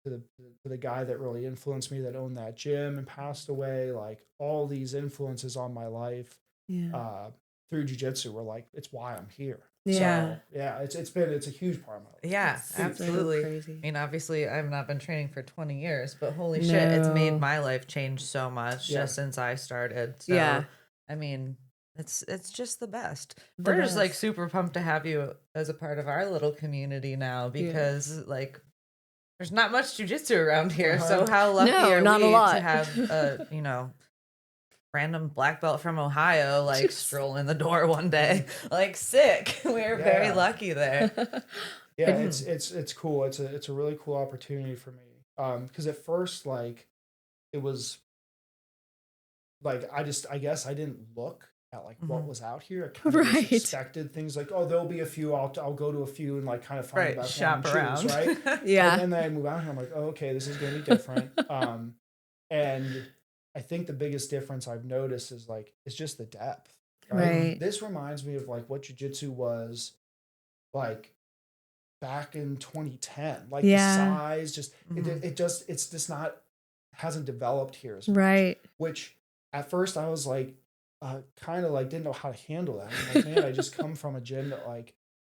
to the guy that really influenced me that owned that gym and passed away. Like all these influences on my life through jiu-jitsu were like, it's why I'm here. Yeah. So, yeah, it's a huge part of my life. Yeah, absolutely. So crazy. I mean, obviously, I've not been training for 20 years, but holy shit, it's made my life change so much just since I started. So, I mean, it's just the best. We're just like super pumped to have you as a part of our little community now because like there's not much jujitsu around here. So how lucky are we to have a, random black belt from Ohio like stroll in the door one day. Like sick. We're very lucky there. Yeah, it's cool. It's a really cool opportunity for me. Because at first like it was like I guess I didn't look at like what was out here. I kind of just expected things like, oh, there'll be a few. I'll go to a few and like kind of find the best shop one and around. choose, right? Yeah. And then I move out here. I'm like, oh, okay, this is gonna be different. And I think the biggest difference I've noticed is like it's just the depth. Right. This reminds me of like what jiu-jitsu was like back in 2010. Like the size, just it's just not hasn't developed here as much. Right. Which at first I was like kind of like didn't know how to handle that. I'm like, man, I just come from a gym that like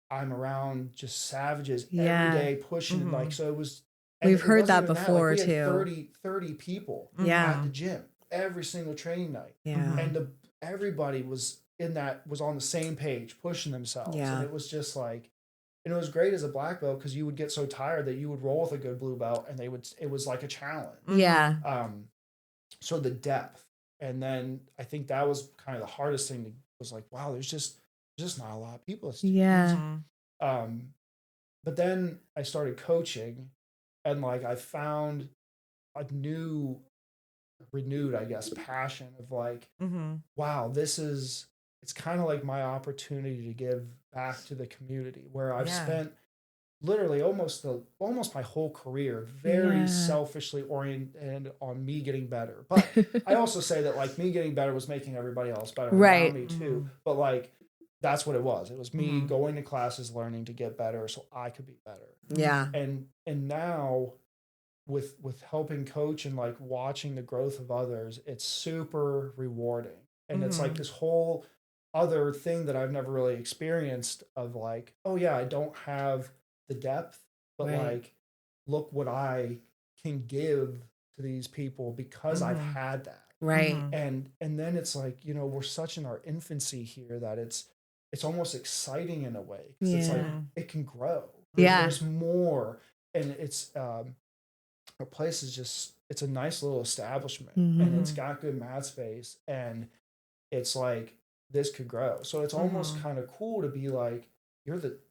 I'm around just savages every day pushing like so it was. We've heard that before like, we too. Had 30 people at the gym every single training night. Yeah. And everybody was on the same page pushing themselves. And it was just like, and it was great as a black belt because you would get so tired that you would roll with a good blue belt and it was like a challenge. Yeah. So the depth. And then I think that was kind of the hardest thing was like, wow, there's just not a lot of people. But then I started coaching and like I found a renewed, I guess, passion of like, wow, it's kind of like my opportunity to give back to the community where I've spent literally almost my whole career very selfishly oriented on me getting better. But I also say that like me getting better was making everybody else better around me too. But like that's what it was. It was me going to classes, learning to get better so I could be better. Yeah. And now with helping coach and like watching the growth of others, it's super rewarding. And it's like this whole other thing that I've never really experienced of like, oh yeah, I don't have the depth, but like, look what I can give to these people because I've had that. Right. And then it's like, we're such in our infincy here that it's almost exciting in a way. Cause it's like, it can grow. There's more. And it's, our place is just, it's a nice little establishment and it's got good mat space and it's like, this could grow. So it's almost kind of cool to be like,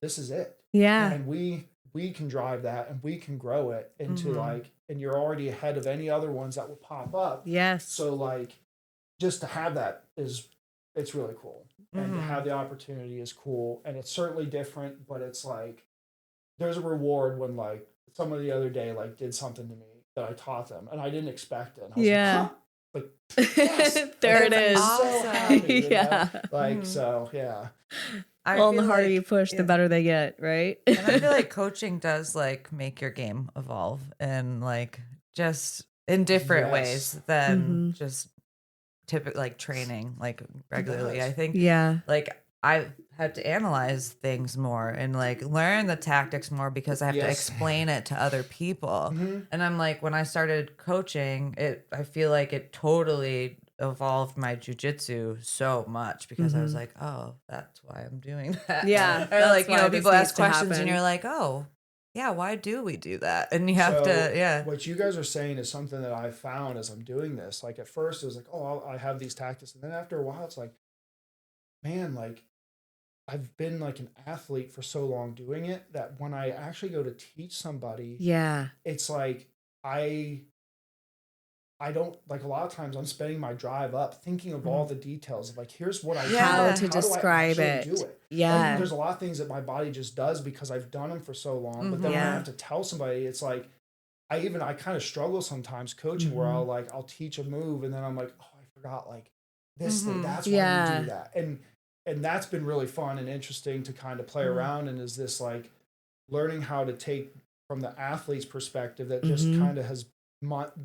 this is it. Yeah. And we we can drive that and we can grow it into like, and you're already ahead of any other ones that will pop up. Yes. So like, just to have that it's really cool. And to have the opportunity is cool. And it's certainly different, but it's like, there's a reward when like someone the other day like did something to me that I taught them and I didn't expect it. And I was Yeah. like, huh? Like, yes. There it I'm is. so happy, you Yeah. know? Like, so yeah. Well, and the harder you push, the better they get, right? And I feel like coaching does like make your game evolve and like just in different ways than just typical like training like regularly. I think like I had to analyze things more and like learn the tactics more because I have to explain it to other people. And I'm like, when I started coaching, I feel like it totally evolved my jujitsu so much because I was like, oh, that's why I'm doing that. Yeah. Or like, you know, people ask questions and you're like, oh, yeah, why do we do that? And you have to, What you guys are saying is something that I found as I'm doing this. Like at first it was like, oh, I have these tactics. And then after a while, it's like, man, like I've been like an athlete for so long doing it that when I actually go to teach somebody, it's like, I don't like a lot of times I'm spending my drive up thinking of all the details of like, here's what I how to describe it. Do it. Yeah. And there's a lot of things that my body just does because I've done them for so long. But then when I have to tell somebody, it's like, I kind of struggle sometimes coaching where I'll teach a move and then I'm like, oh, I forgot like this thing. That's why we do that. And that's been really fun and interesting to kind of play around. And is this like learning how to take from the athlete's perspective that just kind of has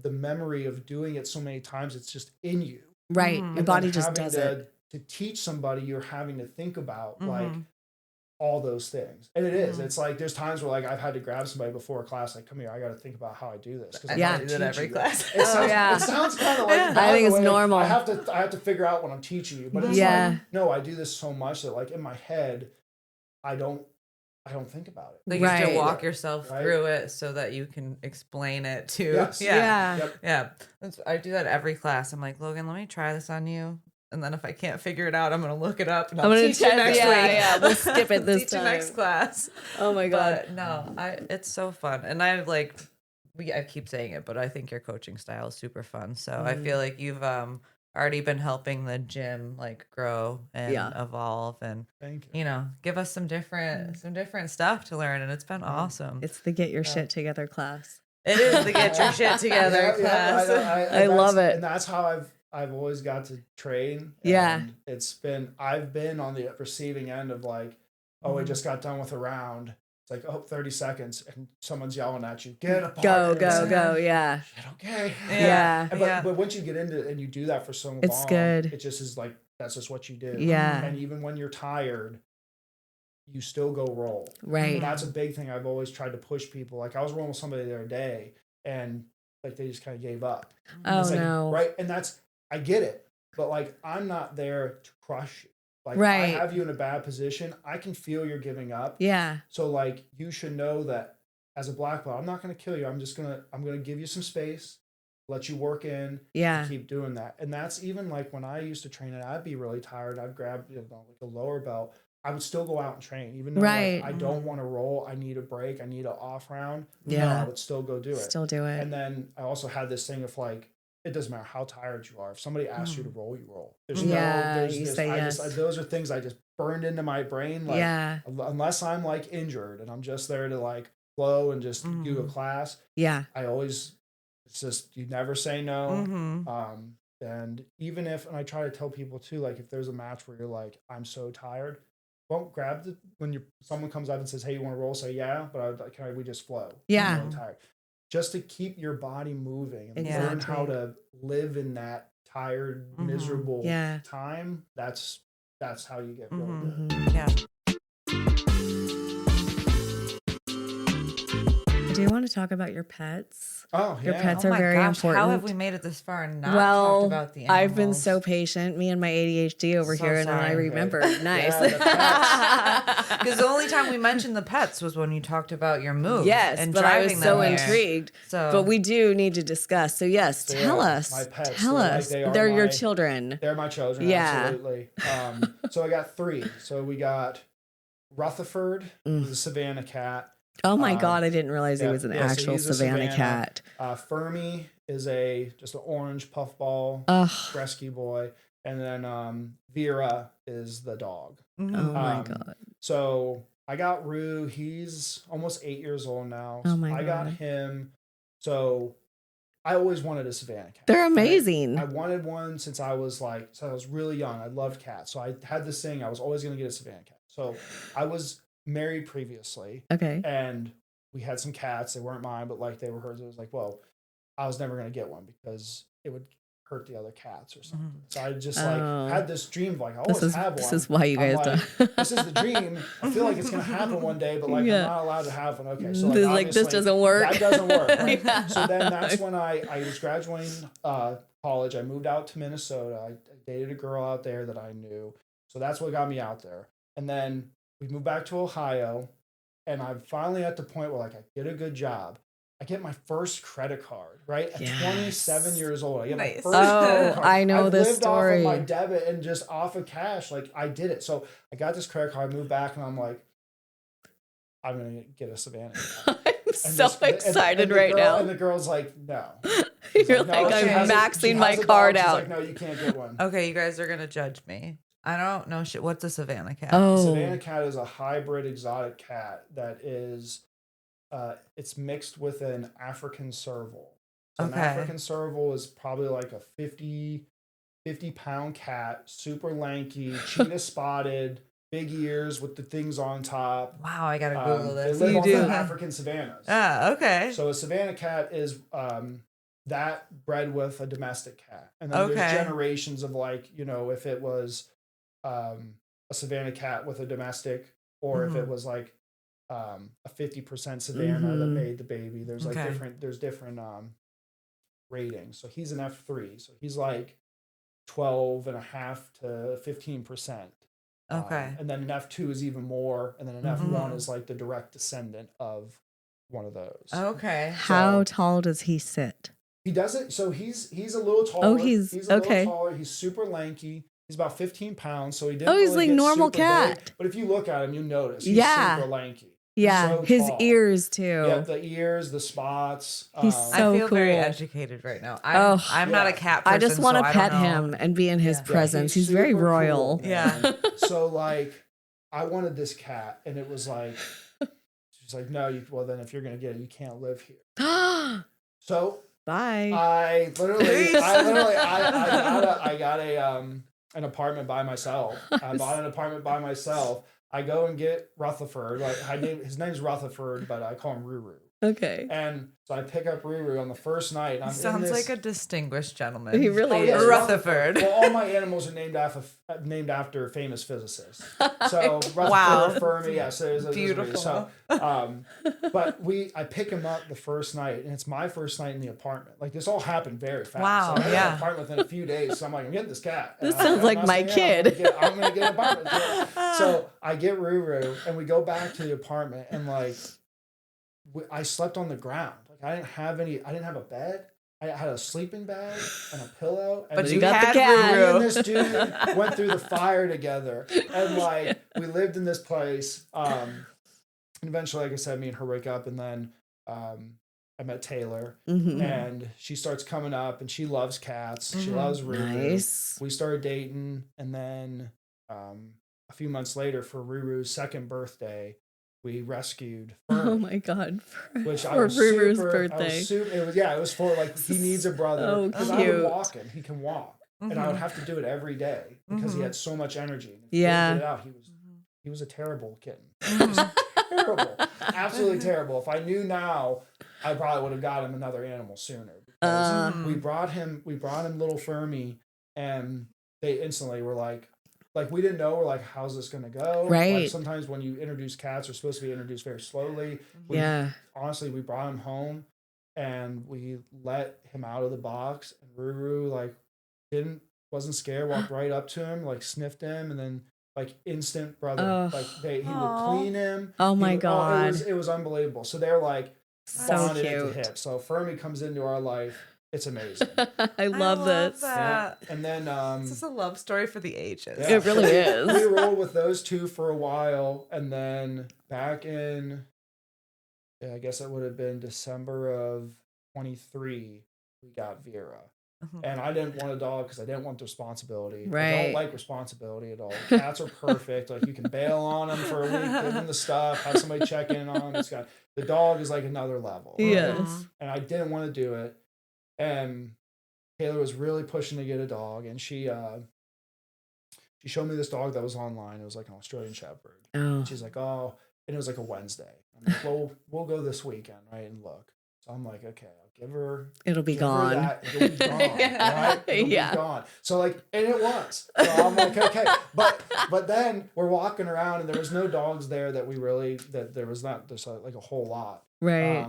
the memory of doing it so many times, it's just in you. Right. Your body just does it. To teach somebody, you're having to think about like all those things. And it is. It's like there's times where like I've had to grab somebody before a class, like, come here, I got to think about how I do this. Because I do that every class. It sounds kind of like I think it's like, normal. I have to figure out what I'm teaching you. But it's like, no, I do this so much that like in my head, I don't think about it. Like you have to walk yourself through it so that you can explain it to. Yes. Yeah. I do that every class. I'm like, Logan, let me try this on you. And then if I can't figure it out, I'm going to look it up and I'll teach you next week. Yeah, we'll skip it this teach time. you next class. Oh my God. But no, it's so fun. And I like, I keep saying it, but I think your coaching style is super fun. So I feel like you've already been helping the gym like grow and evolve and you know, give us some different stuff to learn. And it's been awesome. It's the get your shit together class. It is the get your shit together class. I love it. And that's how I've always got to train. And I've been on the receiving end of like, oh, we just got done with a round. It's like, 30 seconds and someone's yelling at you, get apart. Go. Yeah. Okay. Yeah. But once you get into it and you do that for so long, it's good. It just is like, that's just what you do. Yeah. And even when you're tired, you still go roll. Right. And that's a big thing I've always tried to push people. Like I was rolling with somebody the other day and like they just kind of gave up. Oh like, no. Right. And I get it, but like, I'm not there to crush you. Like I have you in a bad position. I can feel you're giving up. Yeah. So like, you should know that as a black belt, I'm not going to kill you. I'm going to give you some space, let you work in, and keep doing that. And that's even like when I used to train and I'd be really tired. I'd grab like a lower belt. I would still go out and train, even though like, I don't want to roll. I need a break. I need an off round. Yeah. No, I would still go do it. Still do it. And then I also had this thing of like, it doesn't matter how tired you are. If somebody asks you to roll, you roll. There's those are things I just burned into my brain. Like, unless I'm like injured and I'm just there to like flow and just do a class. Yeah. It's just, you never say no. And even if, and I try to tell people too, like if there's a match where you're like, I'm so tired, don't grab it when someone comes up and says, hey, you want to roll? Say, yeah, but we just flow. Yeah. I'm really tired. Just to keep your body moving and learn how to live in that tired, miserable time. That's how you get really good. Yeah. Do you want to talk about your pets? Oh, yeah. Your pets are very important. How have we made it this far and not talked about the animals? I've been so patient, me and my ADHD over here, and I remember. Nice. Because the only time we mentioned the pets was when you talked about your move. Yes, and but I was so intrigued. But we do need to discuss. So yes, tell us. My pets. Tell us. They're your children. They're my children, absolutely. So I got 3. So we got Rutherford, the Savannah cat. Oh my God, I didn't realize he was an so actual he's a Savannah cat. Fermi is just an orange puffball rescue boy. And then Vera is the dog. Oh my God. So I got Rue. He's almost 8 years old now. Oh my I got God. him. So I always wanted a Savannah cat. They're amazing. I wanted one since I was really young. I loved cats. So I had this thing. I was always going to get a Savannah cat. So I was married previously. Okay. And we had some cats. They weren't mine, but like they were hers. It was like, well, I was never going to get one because it would hurt the other cats or something. So I just had this dream of I always have one. This is why you guys don't. This is the dream. I feel like it's gonna happen one day, but I'm not allowed to have one. Okay, so this doesn't work. That doesn't work. Right? So then that's when I was graduating college. I moved out to Minnesota. I dated a girl out there that I knew. So that's what got me out there. And then we moved back to Ohio, and I'm finally at the point where I get a good job. I get my first credit card, right? At 27 years old. I get my first credit card. I know this lived story. off of my debit and just off of cash. I did it. So I got this credit card, moved back, and I'm like, I'm going to get a Savannah. I'm so excited right now. And the girl's like, no. You're like, I'm maxing my card out. She's like, no, you can't get one. Okay, you guys are going to judge me. I don't know shit. What's a Savannah cat? A Savannah cat is a hybrid exotic cat that is... it's mixed with an African serval. So an African serval is probably like a 50 pound cat, super lanky, cheetah spotted, big ears with the things on top. Wow, I gotta Google this. They live on African savannas. Okay. So a Savannah cat is that bred with a domestic cat. And then there's generations of if it was a Savannah cat with a domestic, or if it was a 50% Savannah that made the baby. There's different ratings. So he's an F3. So he's 12.5 to 15%. Okay. And then an F2 is even more. And then an F1 is the direct descendant of one of those. Okay. How tall does he sit? He doesn't. So he's a little taller. Oh, he's a little taller. He's super lanky. He's about 15 pounds. So he didn't. He's really like get normal super cat. big, but if you look at him, you notice he's super lanky. Yeah, so his tall. ears too. Yeah, the ears, the spots. He's so I feel cool. very educated right now. I'm not a cat person. I just want to so pet him and be in his presence. He's very royal. Cool, so I wanted this cat, and it was she's like, no, well then if you're gonna get it, you can't live here. So bye. I got an apartment by myself. I bought an apartment by myself. I go and get Rutherford. His name's Rutherford, but I call him Ruru. Okay. And so I pick up Ruru on the first night. And Sounds like a distinguished gentleman. He really is. Rutherford. Well, all my animals are named after famous physicists. So Rutherford, Fermi, so beautiful. So, but I pick him up the first night, and it's my first night in the apartment. This all happened very fast. Wow. So I got an apartment within a few days. So I'm like, I'm getting this cat. This sounds like my kid. I'm gonna get an apartment. So I get Ruru, and we go back to the apartment, and I slept on the ground. I didn't have a bed. I had a sleeping bag and a pillow. And but you got the cat. Me and this dude went through the fire together. And we lived in this place. And eventually, like I said, me and her wake up, and then I met Taylor. And she starts coming up, and she loves cats. She loves Ruru. Nice. We started dating, and then a few months later, for Ruru's second birthday, we rescued Fermi. Oh my God. Which for Ruru's birthday. It was for he needs a brother. Because I would walk him. He can walk. And I would have to do it every day because he had so much energy. And he was a terrible kitten. He was terrible. Absolutely terrible. If I knew now, I probably would have got him another animal sooner. Because we brought him little Fermi, and they instantly were we didn't know. We're like, how's this going to go? Right. Sometimes when you introduce cats, they're supposed to be introduced very slowly. Honestly, we brought him home, and we let him out of the box. And Ruru wasn't scared. Walked right up to him, sniffed him, and then instant brother. He would clean him. Oh my God! It was unbelievable. So they're so bonded cute. at the hip. So Fermi comes into our life. It's amazing. I love this. That. Yeah. And then this is a love story for the ages. Yeah. It really is. We rolled with those two for a while, and then back in I guess it would have been December of 23, we got Vera. And I didn't want a dog because I didn't want the responsibility. I don't like responsibility at all. Cats are perfect. Like, you can bail on them for a week, give them the stuff, have somebody check in on them. The dog is like another level. Yes. And I didn't want to do it. And Taylor was really pushing to get a dog, and she showed me this dog that was online. It was like an Australian Shepherd. Oh. She's like, oh, and it was like a Wednesday. I'm like, well, we'll go this weekend, right, and look. So I'm like, okay, I'll give her. It'll be gone. It'll be gone, right? It'll be gone. So like, and it was. So I'm like, okay, but then we're walking around, and there was no dogs there there was not there's like a whole lot, right?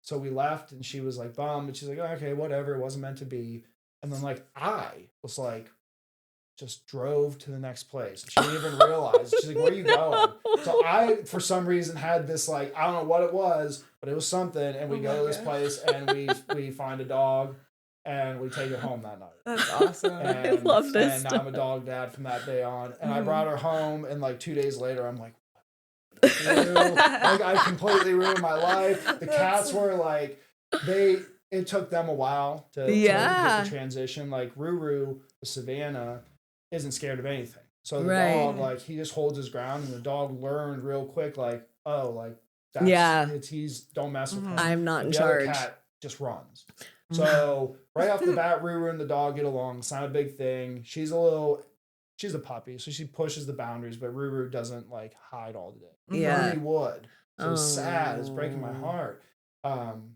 So we left, and she was like bummed, and she's like, oh, okay, whatever, it wasn't meant to be. And then like I was like, just drove to the next place. She didn't even realize. She's like, where are you going? So I, for some reason, had this like, I don't know what it was, but it was something. And we go to this place, and we find a dog, and we take it home that night. That's awesome. And, I love this. And now I'm a dog dad from that day on. And I brought her home, and like 2 days later, I'm like, like I completely ruined my life. The cats were like, it took them a while to get the transition. Like Ruru, the Savannah, isn't scared of anything. So the dog, like, he just holds his ground, and the dog learned real quick, like, oh, like, he's don't mess with him. I'm not in the charge. Other cat just runs. So right off the bat, Ruru and the dog get along. It's not a big thing. She's a puppy, so she pushes the boundaries, but Ruru doesn't like hide all the day. Yeah. He would. So it was sad. It's breaking my heart. And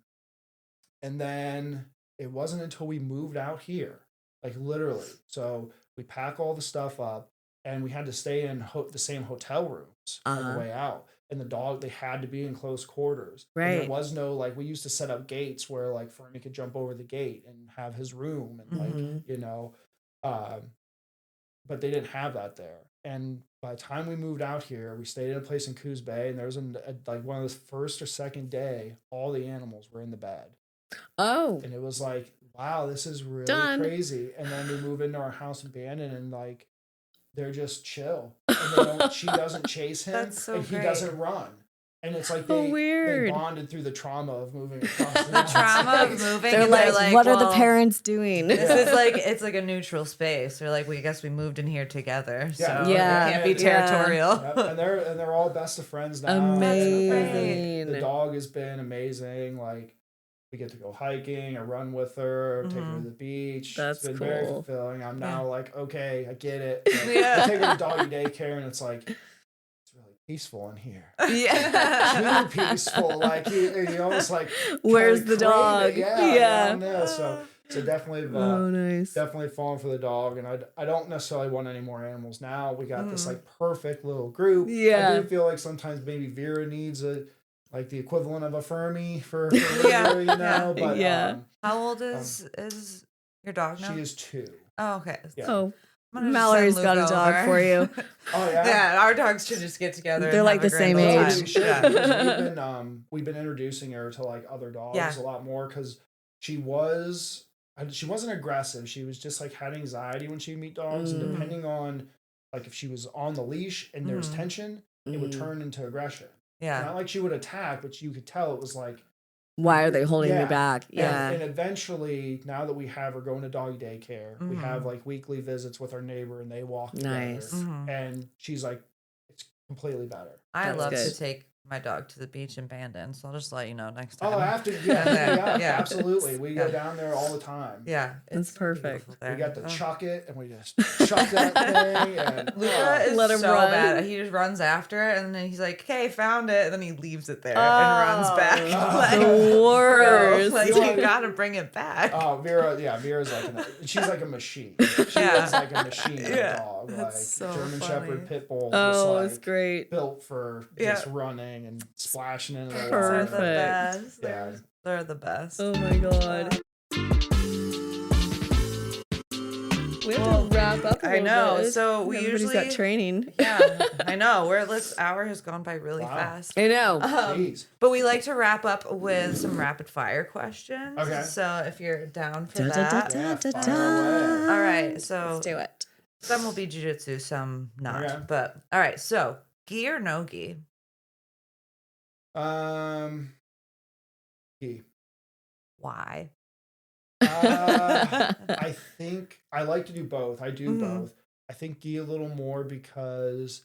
then it wasn't until we moved out here, like literally. So we pack all the stuff up, and we had to stay in the same hotel rooms on the way out. And the dog, they had to be in close quarters. Right. And there was no, like, we used to set up gates where, like, Fernie could jump over the gate and have his room and, like, you know, but they didn't have that there. And by the time we moved out here, we stayed in a place in Coos Bay, and there was like one of the first or second day, all the animals were in the bed. Oh. And it was like, wow, this is really crazy. And then we move into our house abandoned, and like, they're just chill. And she doesn't chase him, and he doesn't run. And it's like they bonded through the trauma of moving across the trauma of moving. They're like, what are the parents doing? This is like, it's like a neutral space. They're like, I guess we moved in here together. So we can't be territorial. Yep. And they're all best of friends now. Amazing. The dog has been amazing. Like, we get to go hiking or run with her, take her to the beach. That's it's been cool. very fulfilling. I'm now like, okay, I get it. Like, I take her to doggy daycare, and it's like, it's really peaceful in here. Yeah. Too peaceful. Like, you almost like, where's the dog? Yeah. I don't know. So definitely, nice. Definitely falling for the dog. And I don't necessarily want any more animals now. We got this like perfect little group. Yeah. I do feel like sometimes maybe Vera needs like the equivalent of a Fermi for Vera, you know. But how old is your dog now? She is 2. Oh, okay. Yeah. Oh, Mallory's got a dog for you. Oh yeah. Yeah, our dogs should just get together. They're like the same age. We've been introducing her to like other dogs a lot more, because she wasn't aggressive. She was just like had anxiety when she would meet dogs, and depending on like if she was on the leash and there's tension, it would turn into aggression. Yeah. Not like she would attack, but you could tell it was like, why are they holding me back? Yeah. And eventually, now that we have her going to doggy daycare, we have like weekly visits with our neighbor, and they walk together. And she's like, it's completely better. I love to take my dog to the beach in Bandon, so I'll just let you know next time. Oh, after, yeah, absolutely. We go down there all the time. Yeah, it's perfect. We got to chuck it, and we just chuck that thing. And Luca is let him so run. bad. He just runs after it, and then he's like, "Okay, found it." And then he leaves it there and runs back. Like, the worst. Like, you gotta bring it back. Oh, Vera's like she's like a machine. She is like a machine dog. Like so German funny. Shepherd pit bull. Oh, just, it's great. Built for just running and splashing into the They're water. the best. Yeah. They're the best. Oh my god. We have to wrap up. I know. Bit. So we Everybody's got training. Yeah, I know. This hour has gone by really fast. I know. But we like to wrap up with some rapid fire questions. Okay. So if you're down for that. All right. So let's do it. Some will be jiu-jitsu, some not. Okay. But all right. So gi or no gi? Gi. Why? I think I like to do both. I do Mm-hmm. both. I think gi a little more because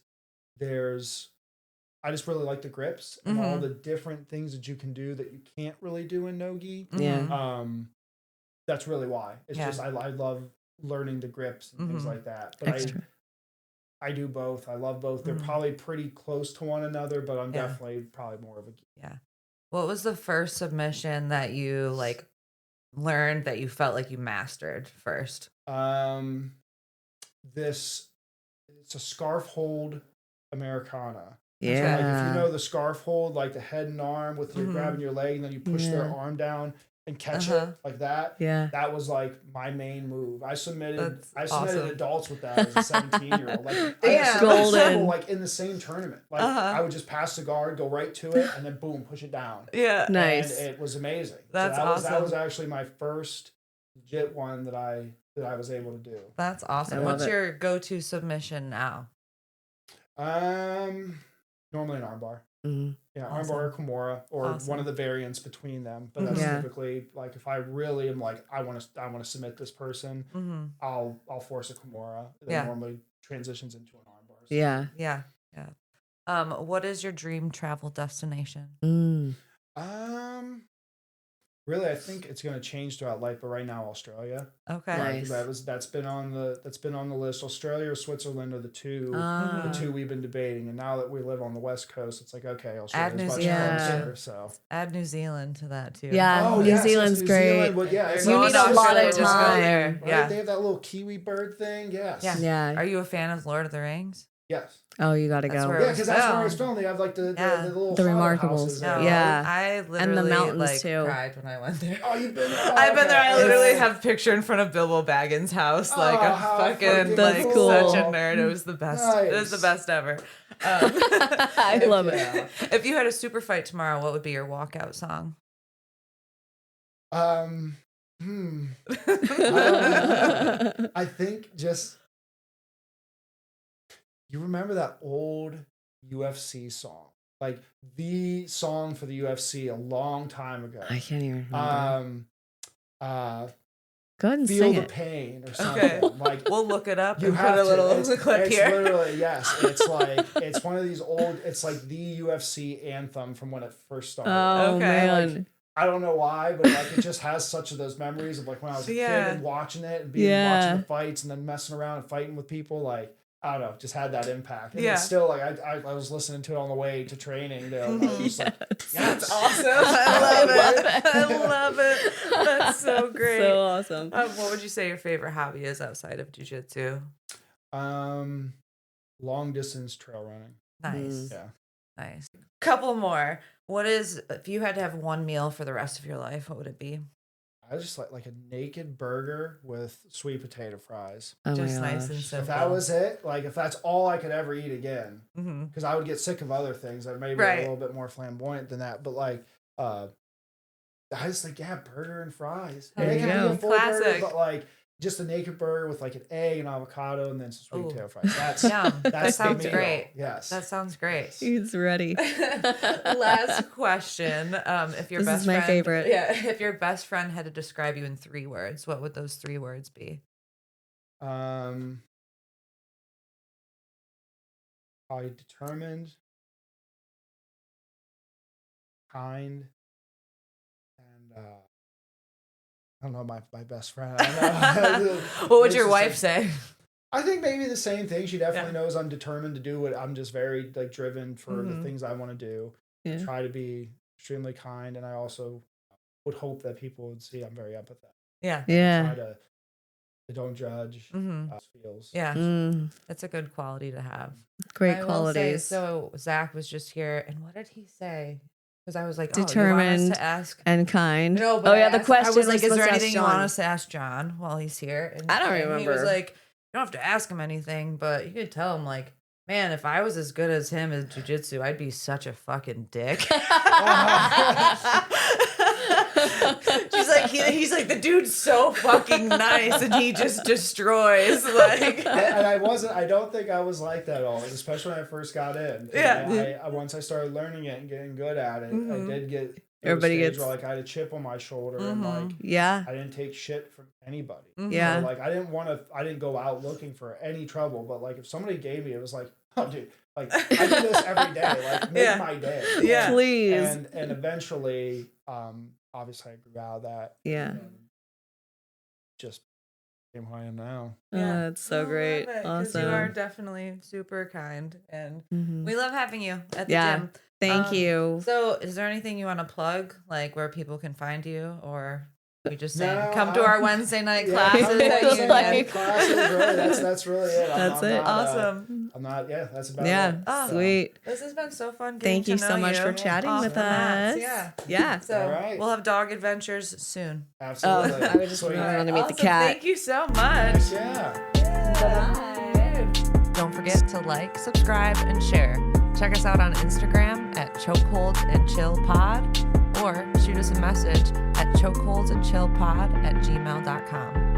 I just really like the grips and all Mm-hmm. the different things that you can do that you can't really do in no gi. Yeah. That's really why. It's Yeah. just I love learning the grips and things Mm-hmm. like that. But Extra. I do both. I love both. They're Mhm. probably pretty close to one another, but I'm Yeah. definitely probably more of a gi. Yeah. What was the first submission that you like learned that you felt like you mastered first? It's a scarf hold Americana. Yeah. So like if you know the scarf hold, like the head and arm with your Mhm. grabbing your leg and then you push their Yeah. arm down and catch Uh-huh. it like that. Yeah. That was like my main move. I submitted That's awesome. Adults with that as a 17-year-old. Like I Damn. submitted Golden. several, like in the same tournament. Like I would just pass the guard, go right to it, and then boom, push it down. Yeah. Nice. And it was amazing. That's so awesome. That was actually my first legit one that I was able to do. That's awesome. I love What's it. your go-to submission now? Normally an armbar. Mhm. Yeah, Awesome. armbar or Kimura or Awesome. one of the variants between them. But that's Yeah. typically like if I really am like I want to submit this person, Mm-hmm. I'll force a Kimura. That Yeah. normally transitions into an armbar. So. Yeah. Yeah. Yeah. What is your dream travel destination? Really, I think it's going to change throughout life, but right now Australia. Okay. Nice. That's been on the list. Australia or Switzerland are the two we've been debating, and now that we live on the West Coast, it's like okay, Add Australia's New much Zealand. closer. So Add New Zealand to that too. Yeah. Oh, New yes, Zealand's New great. Zealand. Well, yeah, There's it's You all need in a lot Australia, of just go time. there. Right? Yeah. They have that little kiwi bird thing. Yes. Yeah. Yeah. Are you a fan of Lord of the Rings? Yes. Oh, you got to That's go. where- Yeah, because that's where it was filmed. filmed. They have like the Yeah. little The Hobbit Remarkables. houses there. No, Yeah. I literally mountains, like too. cried when I went there. Oh, you've been there? Oh, I've been there. I okay. literally have a picture in front of Bilbo Baggins' house. Like Oh, I'm how fucking freaking like cool. such a nerd. It was the best. It was the Nice. best ever. I love it. Yeah. If you had a super fight tomorrow, what would be your walkout song? I think just you remember that old UFC song, like the song for the UFC a long time ago. I can't even remember. Go ahead and Feel sing the it. Pain or something. Okay. Like We'll look it up you and have put a little to. clip It's here. literally yes. It's like it's one of these old. It's like the UFC anthem from when it first started. Oh, Okay. man. Like, I don't know why, but like it just has such of those memories of like when I was a Yeah. kid and watching it and being watching the fights and then messing around and fighting with people. Like I don't know, just had that impact. And Yeah. it's still like I was listening to it on the way to training there. And I was just like, Yes. yes. Awesome. I love it. I it. love it. That's so great. So awesome. What would you say your favorite hobby is outside of jiu-jitsu? Long distance trail running. Nice. Yeah. Nice. Couple more. What is, if you had to have one meal for the rest of your life, what would it be? I just like a naked burger with sweet potato fries. Oh Just my nice gosh. and simple. If that was it, like if that's all I could ever eat again, Mm-hmm. because I would get sick of other things that maybe are Right. a little bit more flamboyant than that. But like, I just like burger and fries. There And you it can be go. a full burger, Classic. but like just a naked burger with like an egg and avocado and then some sweet Ooh. potato fries. That's Yum. that's That the sounds meal. great. Yes. That sounds great. He's ready. Last question. If your This best is my friend, favorite. Yeah, if your best friend had to describe you in 3 words, what would those 3 words be? Probably determined, kind, and I don't know my best friend. I don't know. What would It's your just wife like- say? I think maybe the same thing. She definitely Yeah. knows I'm determined to do what I'm just very like driven for Mhm. the things I want to do. Yeah. Try to be extremely kind, and I also would hope that people would see I'm very empathetic. Yeah. Yeah. Try to don't judge Mm-hmm. feels. Yeah. Mm, That's a good quality to have. great I will say, qualities. so Zach was just here, and what did he say? Because I was like, Determined oh, you want us to ask? and kind. No, Oh but yeah, I the asked- question I was like, was is there supposed to ask anything you want John. us to ask John while he's here? And I don't and He was remember. like, you don't have to ask him anything, but you could tell him like, man, if I was as good as him at jiu-jitsu, I'd be such a fucking dick. She's like, he's like, the dude's so fucking nice, and he just destroys. Like, And I don't think I was like that at all, especially when I first got in. Yeah. I once I started learning it and getting good at it, Mhm. I did get Everybody stage gets where, like, I had a chip on my shoulder and like yeah. I didn't take shit from anybody. Yeah. So, like I didn't go out looking for any trouble, but like if somebody gave me, it was like, oh dude, like I do this every day, like make my day. Yeah. Please. And eventually, obviously I grew out of that. Yeah. And just came who I am now. Yeah. Oh, that's so great. Awesome. You are definitely super kind, and we love having you at the Yeah. gym. Thank you. So is there anything you want to plug, like where people can find you, or we just say No, come to our Wednesday night classes? Come to at Wednesday Union? night classes, really. That's really it. That's it. Awesome. I'm not. Yeah, that's about Yeah. it. Oh, Sweet. This has been so fun. Thank you so much for chatting with us. Yeah. Yeah. So All right. we'll have dog adventures soon. Absolutely. I would just Sweet. want to meet the Awesome. cat. Thank you so much. Yeah. Don't forget to like, subscribe, and share. Check us out on Instagram at chokeholdsandchillpod or shoot us a message at chokeholdsandchillpod@gmail.com.